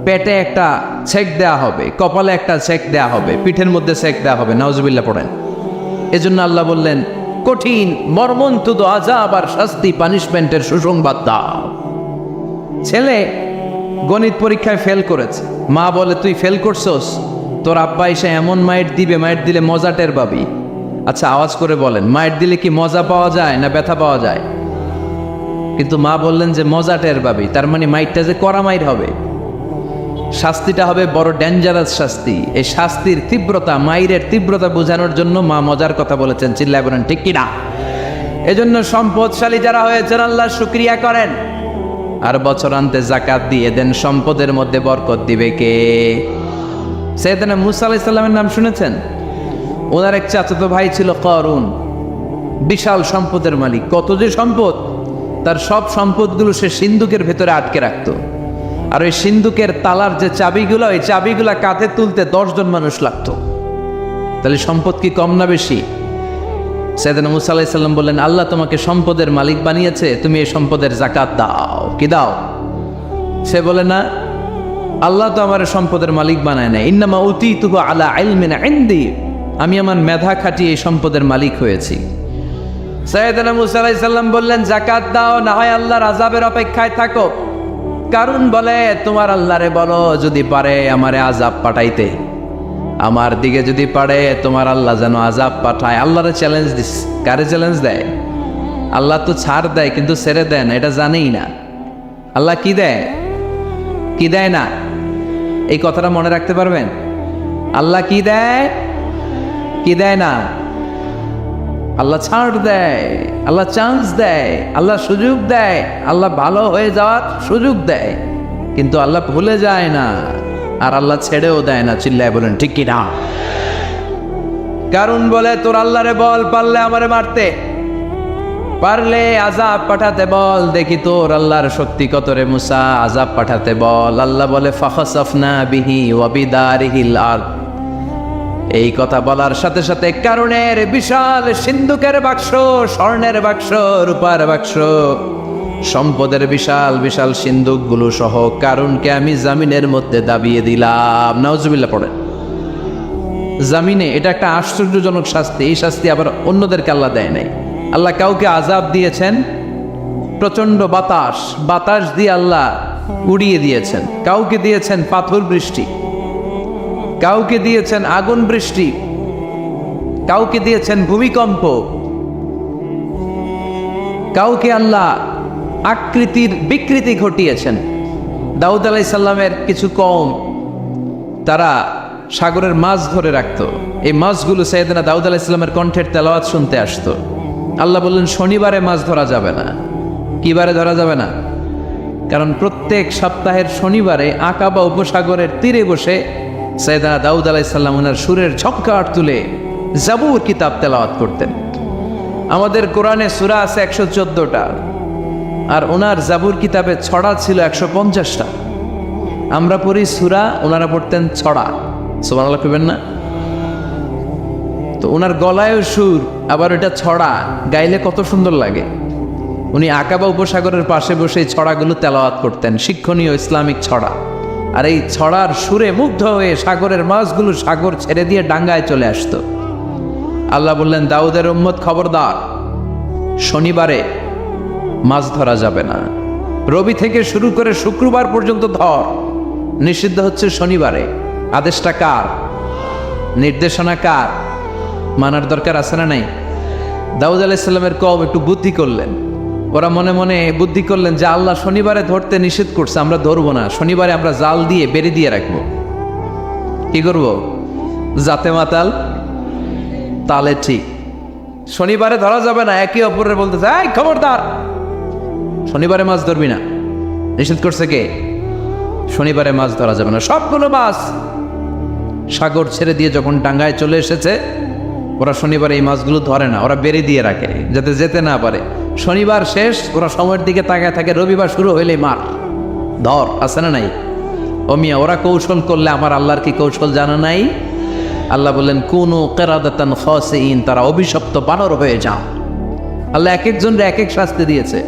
পেটে একটা ছেক দেয়া হবে, কপালে একটা ছেক দেয়া হবে, পিঠের মধ্যে ছেক দেয়া হবে। নাউজুবিল্লাহ পড়েন। এজন্য আল্লাহ বললেন কঠিন মর্মন্তুদ আযাব আর শাস্তি, পানিশমেন্টের সুসংবাদ দাও। ছেলে গণিত পরীক্ষায় ফেল করেছে, মা বলে তুই ফেল করছস, তোর আব্বা এসে এমন মাইট দিবে, মাইট দিলে মজা টের পাবি। আচ্ছা আওয়াজ করে বলেন, মাইট দিলে কি মজা পাওয়া যায় না ব্যথা পাওয়া যায়? কিন্তু মা বললেন যে মজা টের পাবি, তার মানে মাইটটা যে কড়া মাইর হবে, শাস্তিটা হবে বড় ডেঞ্জারাস শাস্তি। এই শাস্তির তীব্রতা, মাইরের তীব্রতা বোঝানোর জন্য মা মজার কথা বলেছেন। চিল্লায় বলেন ঠিক কিনা? এজন্য সম্পদশালী যারা হয়েছেন আল্লাহর শুকরিয়া করেন, আর বছরান্তে যাকাত দিয়ে দেন। সম্পদের মধ্যে বরকত দিবে কে? সাইয়েদনা মুসা আলাইহিস সালামের নাম শুনেছেন? ওনার এক চাচাতো ভাই ছিল কারুন, বিশাল সম্পদের মালিক। কত যে সম্পদ! তার সব সম্পদগুলো সে সিন্ধুকের ভেতরে আটকে রাখতো। আর ওই সিন্ধুকের তালার যে চাবিগুলো, ওই চাবিগুলা কাঁধে তুলতে 10 জন মানুষ লাগতো। তাহলে সম্পদ কি কম না বেশি? সাইয়েদনা মুসা আলাইহিস সালাম বললেন, আল্লাহ তোমাকে সম্পদের মালিক বানিয়েছে, তুমি এই সম্পদের যাকাত দাও। কি দাও? সে বলে না, আল্লাহ তো আমার সম্পদের মালিক বানায় না, ইন্নামা উতীতুহু আলা ইলমিন ইনদি, আমি আমার মেধা খাটিয়ে এই সম্পদের মালিক হয়েছি। সাইয়েদনা মুসা আলাইহিস সালাম বললেন, যাকাত দাও, না হয় আল্লাহর আযাবের অপেক্ষায় থাকো। কারণ বলে, তোমার আল্লাহরে বলো যদি পারে আমারে আযাব পাঠাইতে, আমার দিকে যদি পারে তোমার আল্লাহ যেন আযাব পাঠায়। আল্লাহরে চ্যালেঞ্জ দিস। কারে চ্যালেঞ্জ দেয়? আল্লাহ তো ছাড় দেয় কিন্তু ছেড়ে দেয় না, এটা জানেই না। আল্লাহ কি দেয় কি দেয় না, এই কথাটা মনে রাখতে পারবেন? আল্লাহ কি দেয় কি দেয় না? আল্লাহ ছাড় দেয়, আল্লাহ চান্স দেয়, আল্লাহ সুযোগ দেয়, আল্লাহ ভালো হয়ে যাওয়ার সুযোগ দেয়, কিন্তু আল্লাহ ভুলে যায় না, আর আল্লাহ ছেড়েও দেয় না। চিল্লায় বলেন ঠিক কি না? কারণ বলে, তোর আল্লাহরে বল পারলে আমারে মারতে, পারলে আযাব পাঠাতে বল, দেখি তোর আল্লাহর শক্তি কত রে মুসা, আযাব পাঠাতে বল। আল্লাহ বলে ফাখাসাফনা বিহি ওয়া বিদারিহিল আরদ। এই কথা বলার সাথে সাথে কারণের বিশাল সিন্ধুকের বাক্স, স্বর্ণের বাক্স, রূপার বাক্স, সম্পদের বিশাল বিশাল সিন্ধুকগুলো সহ কারণকে আমি জামিনের মধ্যে দাবিয়ে দিলাম। নাউজুবিল্লাহ পড়েন। জামিনে, এটা একটা আশ্চর্যজনক শাস্তি। এই শাস্তি আবার অন্যদেরকে আল্লাহ দেয় নাই। আল্লাহ কাউকে আযাব দিয়েছেন প্রচন্ড বাতাস, বাতাস দিয়ে আল্লাহ উড়িয়ে দিয়েছেন। কাউকে দিয়েছেন পাথর বৃষ্টি, কাউকে দিয়েছেন আগুন বৃষ্টি, কাউকে দিয়েছেন ভূমিকম্প, কাউকে আল্লাহ আকৃতির বিকৃতি ঘটিয়েছেন। দাউদ আলাইহিস সালামের কিছু কওম, তারা সাগরের মাছ ধরে রাখতো। এই মাছগুলো সাইয়েদনা দাউদ আলাইহিস সালামের কণ্ঠের তেলাওয়াত শুনতে আসতো। আল্লাহ বললেন শনিবারে মাছ ধরা যাবে না। কি বারে ধরা যাবে না? কারণ প্রত্যেক সপ্তাহের শনিবারে আকাবা উপসাগরের তীরে বসে সাইয়েদনা দাউদ আলাইহিস সালাম ওনার সুরের ঝংকার তুলে জাবুর কিতাব তেলাওয়াত করতেন। আমাদের কোরআনে সূরা আছে 114টা, আর ওনার জাবুর কিতাবে ছড়া ছিল 150টা। আমরা পড়ি সূরা, ওনারা পড়তেন ছড়া। সুবহানাল্লাহ কইবেন না? তো ওনার গলায়ও সুর, আবার ওটা ছড়া, গাইলে কত সুন্দর লাগে। উনি আকাবা উপসাগরের পাশে বসে ছড়াগুলো তেলাওয়াত করতেন, শিক্ষণীয় ইসলামিক ছড়া। আর এই ছড়ার সুরে মুগ্ধ হয়ে সাগরের মাছগুলো সাগর ছেড়ে দিয়ে ডাঙ্গায় চলে আসতো। আল্লাহ বললেন, দাউদের উম্মত খবরদার, শনিবারে মাছ ধরা যাবে না। রবি থেকে শুরু করে শুক্রবার পর্যন্ত ধর, নিষিদ্ধ হচ্ছে শনিবারে। আদেশটা কার? নির্দেশনা কার? মানার দরকার আছে না নাই? দাউদ আলাইহিস সালামের কওম একটু বুদ্ধি করলেন। ওরা মনে মনে বুদ্ধি করলেন যে আল্লাহ শনিবারে ধরতে নিষেধ করছে, আমরা ধরবো না, শনিবারে আমরা জাল দিয়ে বেড়ে দিয়ে রাখবো। কি করব? জাতে মাতাল তালে ঠিক, শনিবারে ধরা যাবে না। একে অপরের বলতেছে, এই খবরদার, শনিবারে মাছ ধরবি না। নিষেধ করছে কে? শনিবারে মাছ ধরা যাবে না। সবগুলো মাছ সাগর ছেড়ে দিয়ে যখন ডাঙ্গায় চলে এসেছে, ওরা শনিবারে এই মাছগুলো ধরে না, ওরা বেড়ে দিয়ে রাখে যাতে যেতে না পারে। শনিবার শেষ, ওরা সময়ের দিকে তাকায় থাকে, রবিবার শুরু হইলে মার ধর, আছে না নাই? ও মিয়া, ওরা কৌশল করলে আমার আল্লাহর কি কৌশল জানা নাই? আল্লাহ বললেন কুনু কিরাদাতান খাসিইন, তারা অভিশপ্ত বানর হয়ে যাও। আল্লাহ এক একজনকে এক এক শাস্তি দিয়েছে,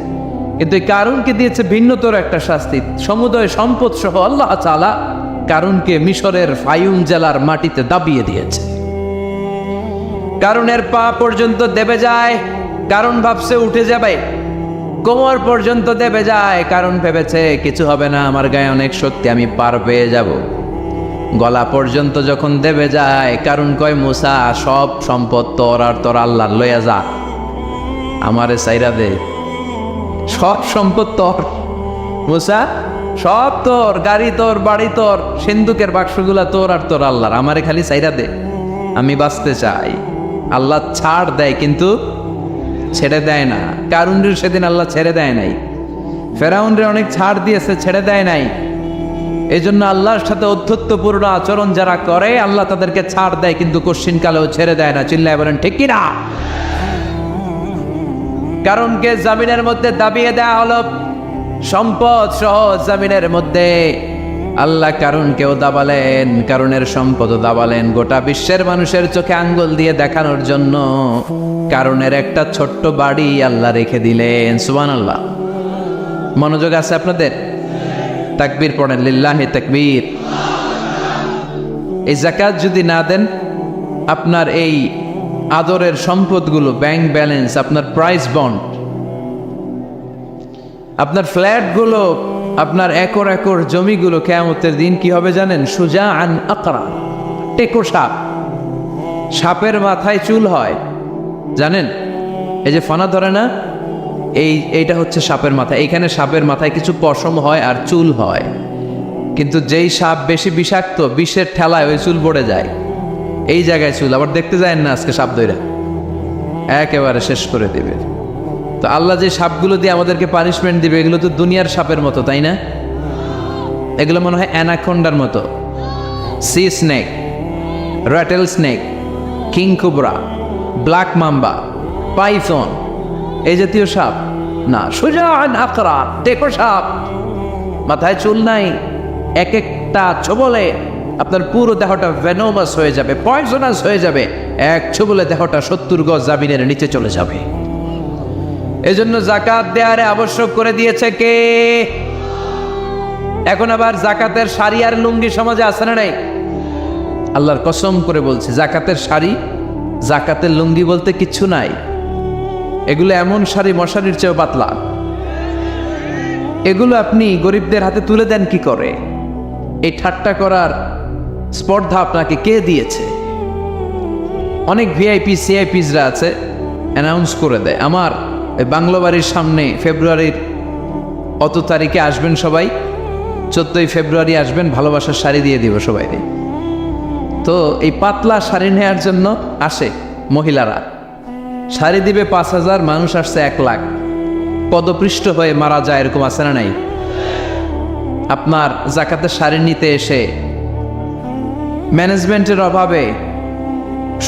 কিন্তু এই কারুনকে দিয়েছে ভিন্নতর একটা শাস্তি। সমুদয় সম্পদ সহ আল্লাহ তাআলা কারুনকে মিশরের ফায়ুম জেলার মাটিতে দাবিয়ে দিয়েছে। কারুনের পা পর্যন্ত দেবে যায়, কারণ ভাবছে উঠে যাবে। কোমর পর্যন্ত দেবে যায়, কারণ ভেবেছে কিছু হবে না, আমার গায়ে অনেক শক্তি, আমি পার পেয়ে যাব। গলা পর্যন্ত যখন দেবে যায়, কারণ কয় মুসা সব সম্পদ তোর, আর তোর আল্লাহ লইয়া যা, আমারে সাইরা দে, সব সম্পদ তোর মুসা, সব তোর, গাড়ি তোর, বাড়ি তোর, সিন্ধুকের বাক্সগুলা তোর আর তোর আল্লাহর, আমারে খালি সাইরা দে, আমি বাঁচতে চাই। আল্লাহ ছাড় দেয় কিন্তু ছেড়ে দেয় না। কারুনরে সেদিন আল্লাহ ছেড়ে দেয় নাই, ফেরাউনরে অনেক ছাড় দিয়েছে, ছেড়ে দেয় নাই। এই জন্য আল্লাহর সাথে অধ্যত্বপূর্ণ আচরণ যারা করে আল্লাহ তাদেরকে ছাড় দেয়, কিন্তু কশ্চিন কালেও ছেড়ে দেয় না। চিল্লায় বলেন ঠিক কিনা? কারণকে জামিনের মধ্যে দাবিয়ে দেয়া হলো, সম্পদ সহ জামিনের মধ্যে। আল্লাহ কারুনকেও দাবালেন, কারুনের সম্পদও দাবালেন, গোটা বিশ্বের মানুষের চোখে আঙ্গুল দিয়ে দেখানোর জন্য কারুনের একটা ছোট্ট বাড়ি আল্লাহ রেখে দিলেন। সুবহানাল্লাহ। মনোযোগ আছে আপনাদের? তাকবীর পড়েন, লিল্লাহি তাকবীর। এই যাকাত যদি না দেন, আপনার এই আদরের সম্পদগুলো, ব্যাংক ব্যালেন্স, আপনার প্রাইস বন্ড, আপনার ফ্ল্যাটগুলো, আপনার একর একর জমিগুলো কিয়ামতের দিন কি হবে জানেন? সুজাআন আকরা, টেকো সাপ। সাপের মাথায় চুল হয়, জানেন? এই যে ফানা ধরে না, এইটা হচ্ছে সাপের মাথা। এইখানে সাপের মাথায় কিছু পশম হয় আর চুল হয়, কিন্তু যেই সাপ বেশি বিষাক্ত, বিষের ঠেলায় ওই চুল পড়ে যায়। এই জায়গায় চুল, আবার দেখতে যায় না আজকে সাপ ধইরা একেবারে শেষ করে দিবে। তো আল্লাহ যে সাপগুলো দিয়ে আমাদেরকে পানিশমেন্ট দিবে, এগুলো তো দুনিয়ার সাপের মতো, তাই না? এগুলো মনে হয় অ্যানাকোন্ডার মতো, C snake, rattle snake, king cobra, black mamba, Python, এই জাতীয় সাপ না। সুজাআন আকরা, টেকো সাপ, মাথায় চুল নাই, এক একটা ছোবলে আপনার পুরো দেহটা ভেনোমাস হয়ে যাবে, পয়জনাস হয়ে যাবে। এক ছোবলে দেহটা 70 গজ জামিনের নিচে চলে যাবে। এজন্য যাকাত দেয়ারে আবশ্যক করে দিয়েছে কে? এখন আবার যাকাতের শাড়ি আর লুঙ্গি সমাজে আছে না নাই? আল্লাহর কসম করে বলছে, যাকাতের শাড়ি, যাকাতের লুঙ্গি বলতে কিচ্ছু নাই। এগুলো এমন শাড়ি মশারির চেয়েও পাতলা। এগুলো আপনি গরিবদের হাতে তুলে দেন কি করে? এই ঠাট্টা করার স্পর্ধা আপনাকে কে দিয়েছে? অনেক ভিআইপি সিআইপিসরা আছে, অ্যানাউন্স করে দেয়, আমার বাংলো বাড়ির সামনে ফেব্রুয়ারির অত তারিখে আসবেন সবাই, 14ই ফেব্রুয়ারি আসবেন, ভালোবাসার শাড়ি দিয়ে দিব সবাই। তো এই পাতলা শাড়ি নেওয়ার জন্য আসে মহিলারা, শাড়ি দিবে 5,000, মানুষ আসছে 1 লাখ, পদপৃষ্ঠ হয়ে মারা যায়, এরকম আছে না নাই? আপনার যাকাতের শাড়ি নিতে এসে ম্যানেজমেন্টের অভাবে,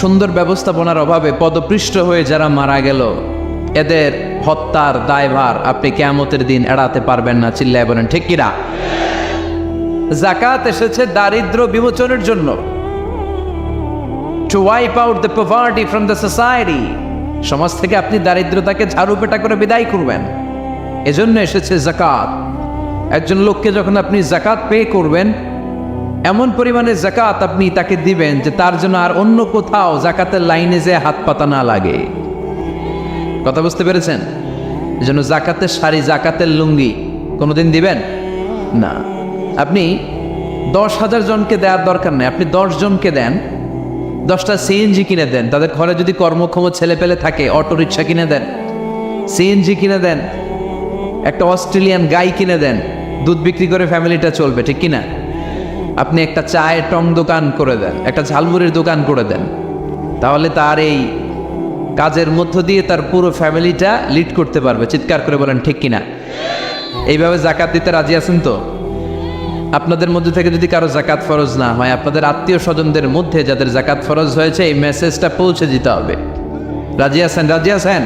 সুন্দর ব্যবস্থাপনার অভাবে পদপৃষ্ঠ হয়ে যারা মারা গেল, এদের হত্যার দায়ভার আপনি কিয়ামতের দিন এড়াতে পারবেন না। চিল্লায় বলেন ঠিক কিনা? যাকাত এসেছে দারিদ্র্য বিমোচনের জন্য, to wipe out the poverty from the society। সমাজ থেকে আপনি দারিদ্রতাকে ঝাড়ু পেটা করে বিদায় করবেন, এজন্য এসেছে যাকাত। একজন লোককে যখন আপনি যাকাত পে করবেন, এমন পরিমাণে যাকাত আপনি তাকে দিবেন যে তার জন্য আর অন্য কোথাও যাকাতের লাইনে যে হাত পাতা না লাগে। কথা বুঝতে পেরেছেন? এজন্য যাকাতের শাড়ি, যাকাতের লুঙ্গি কোনোদিন দিবেন না। আপনি 10,000 জনকে দেওয়ার দরকার নেই, আপনি 10 জনকে দেন, 10টা সিএনজি কিনে দেন। তাদের ঘরে যদি কর্মক্ষম ছেলে পেলে থাকে, অটো রিক্সা কিনে দেন, সিএনজি কিনে দেন, একটা অস্ট্রেলিয়ান গাই কিনে দেন, দুধ বিক্রি করে ফ্যামিলিটা চলবে, ঠিক কিনা? আপনি একটা চায়ের টং দোকান করে দেন, একটা ঝালমুড়ির দোকান করে দেন, তাহলে তার এই কাজের মধ্য দিয়ে তার পুরো ফ্যামিলিটা লিড করতে পারবে। চিৎকার করে বলেন ঠিক কিনা? এইভাবে যাকাত দিতে রাজি আছেন তো? আপনাদের মধ্যে থেকে যদি কারো যাকাত ফরজ না হয়, আপনাদের আত্মীয় স্বজনদের মধ্যে যাদের যাকাত ফরজ হয়েছে, এই মেসেজটা পৌঁছে দিতে হবে। রাজি আছেন? রাজি আছেন?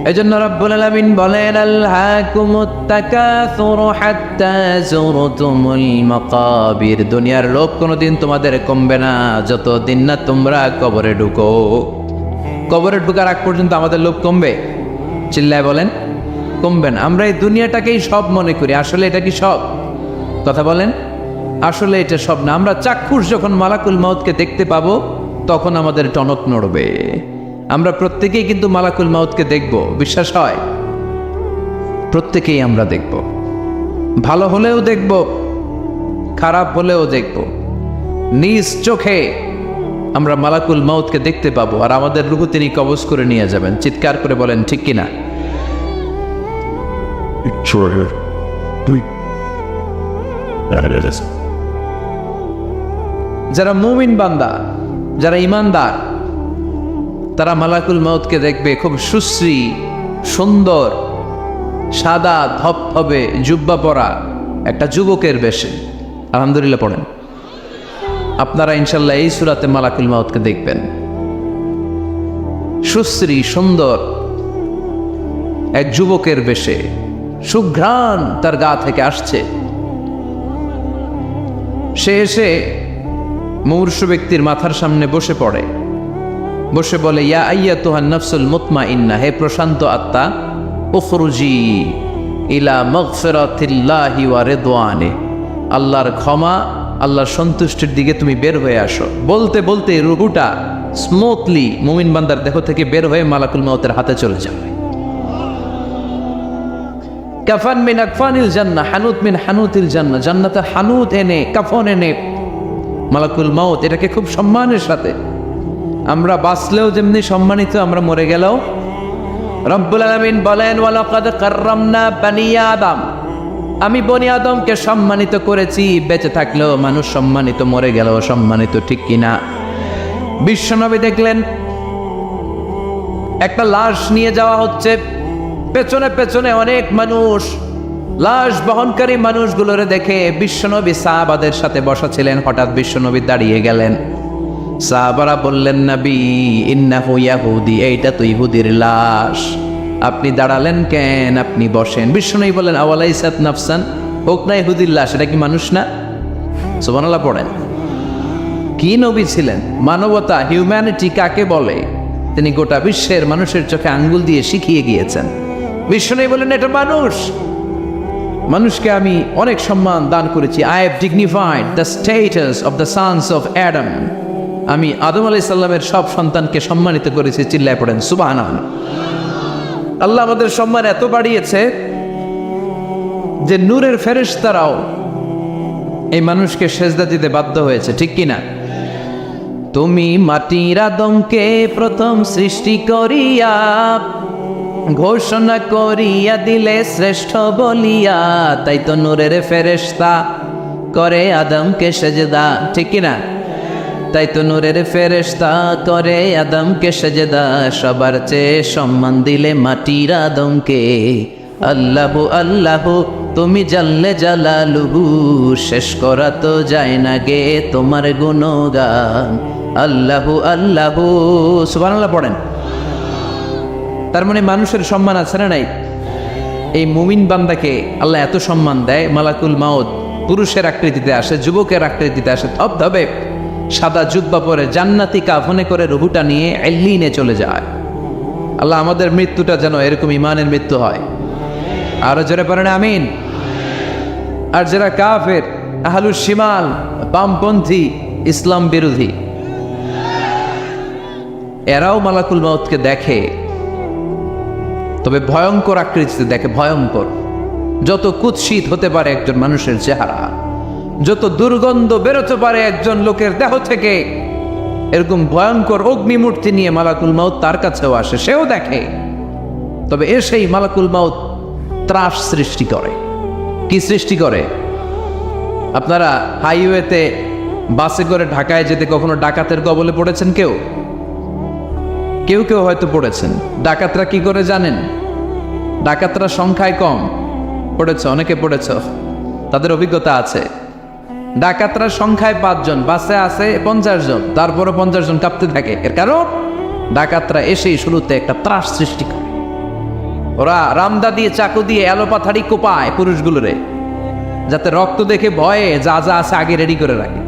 এজন্য রব্বুল আলামিন বলেন আলহাকুমুত তাকাসুরু হাত্তা যুরতুমুল মাকাবির, দুনিয়ার লোভ কোনোদিন তোমাদের কমবে না যতদিন না তোমরা কবরে ঢুকো। কবরে ঢুকার আগ পর্যন্ত আমাদের লোভ কমবে? চিল্লায় বলেন, কমবে না। আমরা এই দুনিয়াটাকেই সব মনে করি, আসলে এটা কি সব? কথা বলেন, আসলে এটা সব না। আমরা চাক্ষুষ যখন মালাকুল মাউতকে দেখতে পাবো তখন আমাদের টনক নড়বে। আমরা প্রত্যেকেই কিন্তু মালাকুল মাউতকে দেখব, বিশ্বাস হয়? প্রত্যেকেই আমরা দেখব, ভালো হলেও দেখব, খারাপ হলেও দেখব। নিজ চোখে আমরা মালাকুল মাউতকে দেখতে পাবো, আর আমাদের রূহ তিনি কবজ করে নিয়ে যাবেন। চিৎকার করে বলেন ঠিক কিনা? যারা মুমিন বান্দা, যারা ইমানদার, তারা মালাকুল মাউতকে দেখবে খুব সুশ্রী, সুন্দর, সাদা ধবধবে জুব্বা পরা একটা যুবকের বেশে। আলহামদুলিল্লাহ পড়েন। আপনারা ইনশাল্লাহ এই সূরাতে মালাকুল মাউতকে দেখবেন। সুশ্রী সুন্দর এক যুবকের বেশে, সুঘ্রাণ তার গা থেকে আসছে। সে এসে মুমূর্ষু ব্যক্তির মাথার সামনে বসে পড়ে, বসে বলে, ইয়া আইয়াতুহান নাফসুল মুতমাইন্নাহ, হে প্রশান্ত আত্মা, উখরুজি ইলা মাগফিরাতিল্লাহি ওয়া রিদওয়ানি, আল্লাহর ক্ষমা, আল্লাহর সন্তুষ্টির দিকে তুমি বের হয়ে আসো। বলতে বলতে রূহটা স্মুথলি মুমিন বান্দার দেহ থেকে বের হয়ে মালাকুল মাউতের হাতে চলে যাবে। কাফান মিন আকফানিল জান্নাহ, হানুত মিন হানুতিল জান্নাহ, জান্নাতে হানুত এনে, কাফন এনে মালাকুল মাউত এটাকে খুব সম্মানের সাথে, আমরা বাঁচলেও যেমনি সম্মানিত, আমরা মরে গেলেও। রব্বুল আলামিন বলেন, ওয়ালাকাদ কাররামনা বানি আদম, আমি বনি আদমকে সম্মানিত করেছি। বেঁচে থাকলেও মানুষ সম্মানিত, মরে গেলেও সম্মানিত, ঠিক কিনা? বিশ্বনবী দেখলেন একটা লাশ নিয়ে যাওয়া হচ্ছে, পেছনে পেছনে অনেক মানুষ, লাশ বহনকারী মানুষগুলোরে দেখে বিশ্বনবী সাহাবাদের সাথে বসা ছিলেন। হঠাৎ বিশ্বনবী দাঁড়িয়ে গেলেন। সাহাবারা বললেন, নবী ইন্নাহু ইয়াহুদি, এইটা তো ইহুদির লাশ, আপনি দাঁড়ালেন কেন? আপনি বসেন। বিশ্বনবী বললেন, আওয়ালাইসাত নাফসান, হোক না ইহুদির লাশ, এটা কি মানুষ না? সুবহানাল্লাহ পড়েন। কি নবী ছিলেন! মানবতা, হিউম্যানিটি কাকে বলে তিনি গোটা বিশ্বের মানুষের চোখে আঙ্গুল দিয়ে শিখিয়ে গিয়েছেন। বিশ্বনবী বললেন, এটা মানুষ, মানুষকে আমি অনেক সম্মান দান করেছি। I have dignified the status of the sons of Adam, আমি আদম আলাইহিস সালামের সব সন্তানকে সম্মানিত করেছি। চিল্লায় পড়েন সুবহানাল্লাহ। আল্লাহ আমাদের সম্মান এত বাড়িয়েছে যে নূরের ফেরেশতারাও এই মানুষকে সেজদা দিতে বাধ্য হয়েছে, ঠিক কিনা? তুমি মাটির আদমকে প্রথম সৃষ্টি করিয়া ঘোষণা করিয়া দিলে শ্রেষ্ঠ বলিয়া, তাই তো নূরের ফেরেশতা করে আদমকে সেজদা, ঠিক কিনা? তাই তো নূরের ফেরেশতা করে আদমকে সেজদা, সবার চেয়ে সম্মান দিলে মাটির আদমকে। আল্লাহু আল্লাহু তুমি জাল্লে জালালুহু, শেষ করা তো যায় না গে তোমার গুণগান। আল্লাহু আল্লাহু, সুবহানাল্লাহ পড়েন। তার মানে মানুষের সম্মান আছে না নাই? এই মুমিন বান্দাকে আল্লাহ এত সম্মান দেয়, মালাকুল মাউত পুরুষের আকৃতিতে আসে, যুবকের আকৃতিতে আসে, ধবধবে সাদা জুব্বা পরে জান্নাতি কাফনে করে রুহুটা নিয়ে এল্লিনে চলে যায়। আল্লাহ আমাদের মৃত্যুটা যেন এরকম ইমানের মৃত্যু হয়। আরো জোরে পড়েন আমিন। আর যারা কাফের, আহলুস শিমাল, বামপন্থী, ইসলাম বিরোধী, এরাও মালাকুল মাউতকে দেখে, তবে ভয়ঙ্কর আকৃতিতে দেখে। ভয়ঙ্কর, যত কুৎসিত হতে পারে একজন মানুষের চেহারা, যত দুর্গন্ধ বেরোতে পারে একজন লোকের দেহ থেকে, এরকম ভয়ঙ্কর অগ্নিমূর্তি নিয়ে মালাকুল মাউত তার কাছেও আসে, সেও দেখে। তবে এসেই মালাকুল মাউত ত্রাস সৃষ্টি করে। কি সৃষ্টি করে? আপনারা হাইওয়েতে বাসে করে ঢাকায় যেতে কখনো ডাকাতের কবলে পড়েছেন? কেউ কেউ কেউ হয়তো পড়েছেন। ডাকাতরা কি করে জানেন? ডাকাতরা সংখ্যায় কম, পড়েছ, অনেকে পড়েছ, তাদের অভিজ্ঞতা আছে। ডাকাতরা সংখ্যায় 5 জন, বাসে আছে 50 জন, তারপরে 50 জন কাঁপতে থাকে। এর কারণ ডাকাতরা এসেই শুরুতে একটা ত্রাস সৃষ্টি করে। ওরা রামদা দিয়ে চাকু দিয়ে এলোপাথাড়ি কোপায় পুরুষগুলোরে, যাতে রক্ত দেখে ভয়ে যা যা আছে আগে রেডি করে রাখে।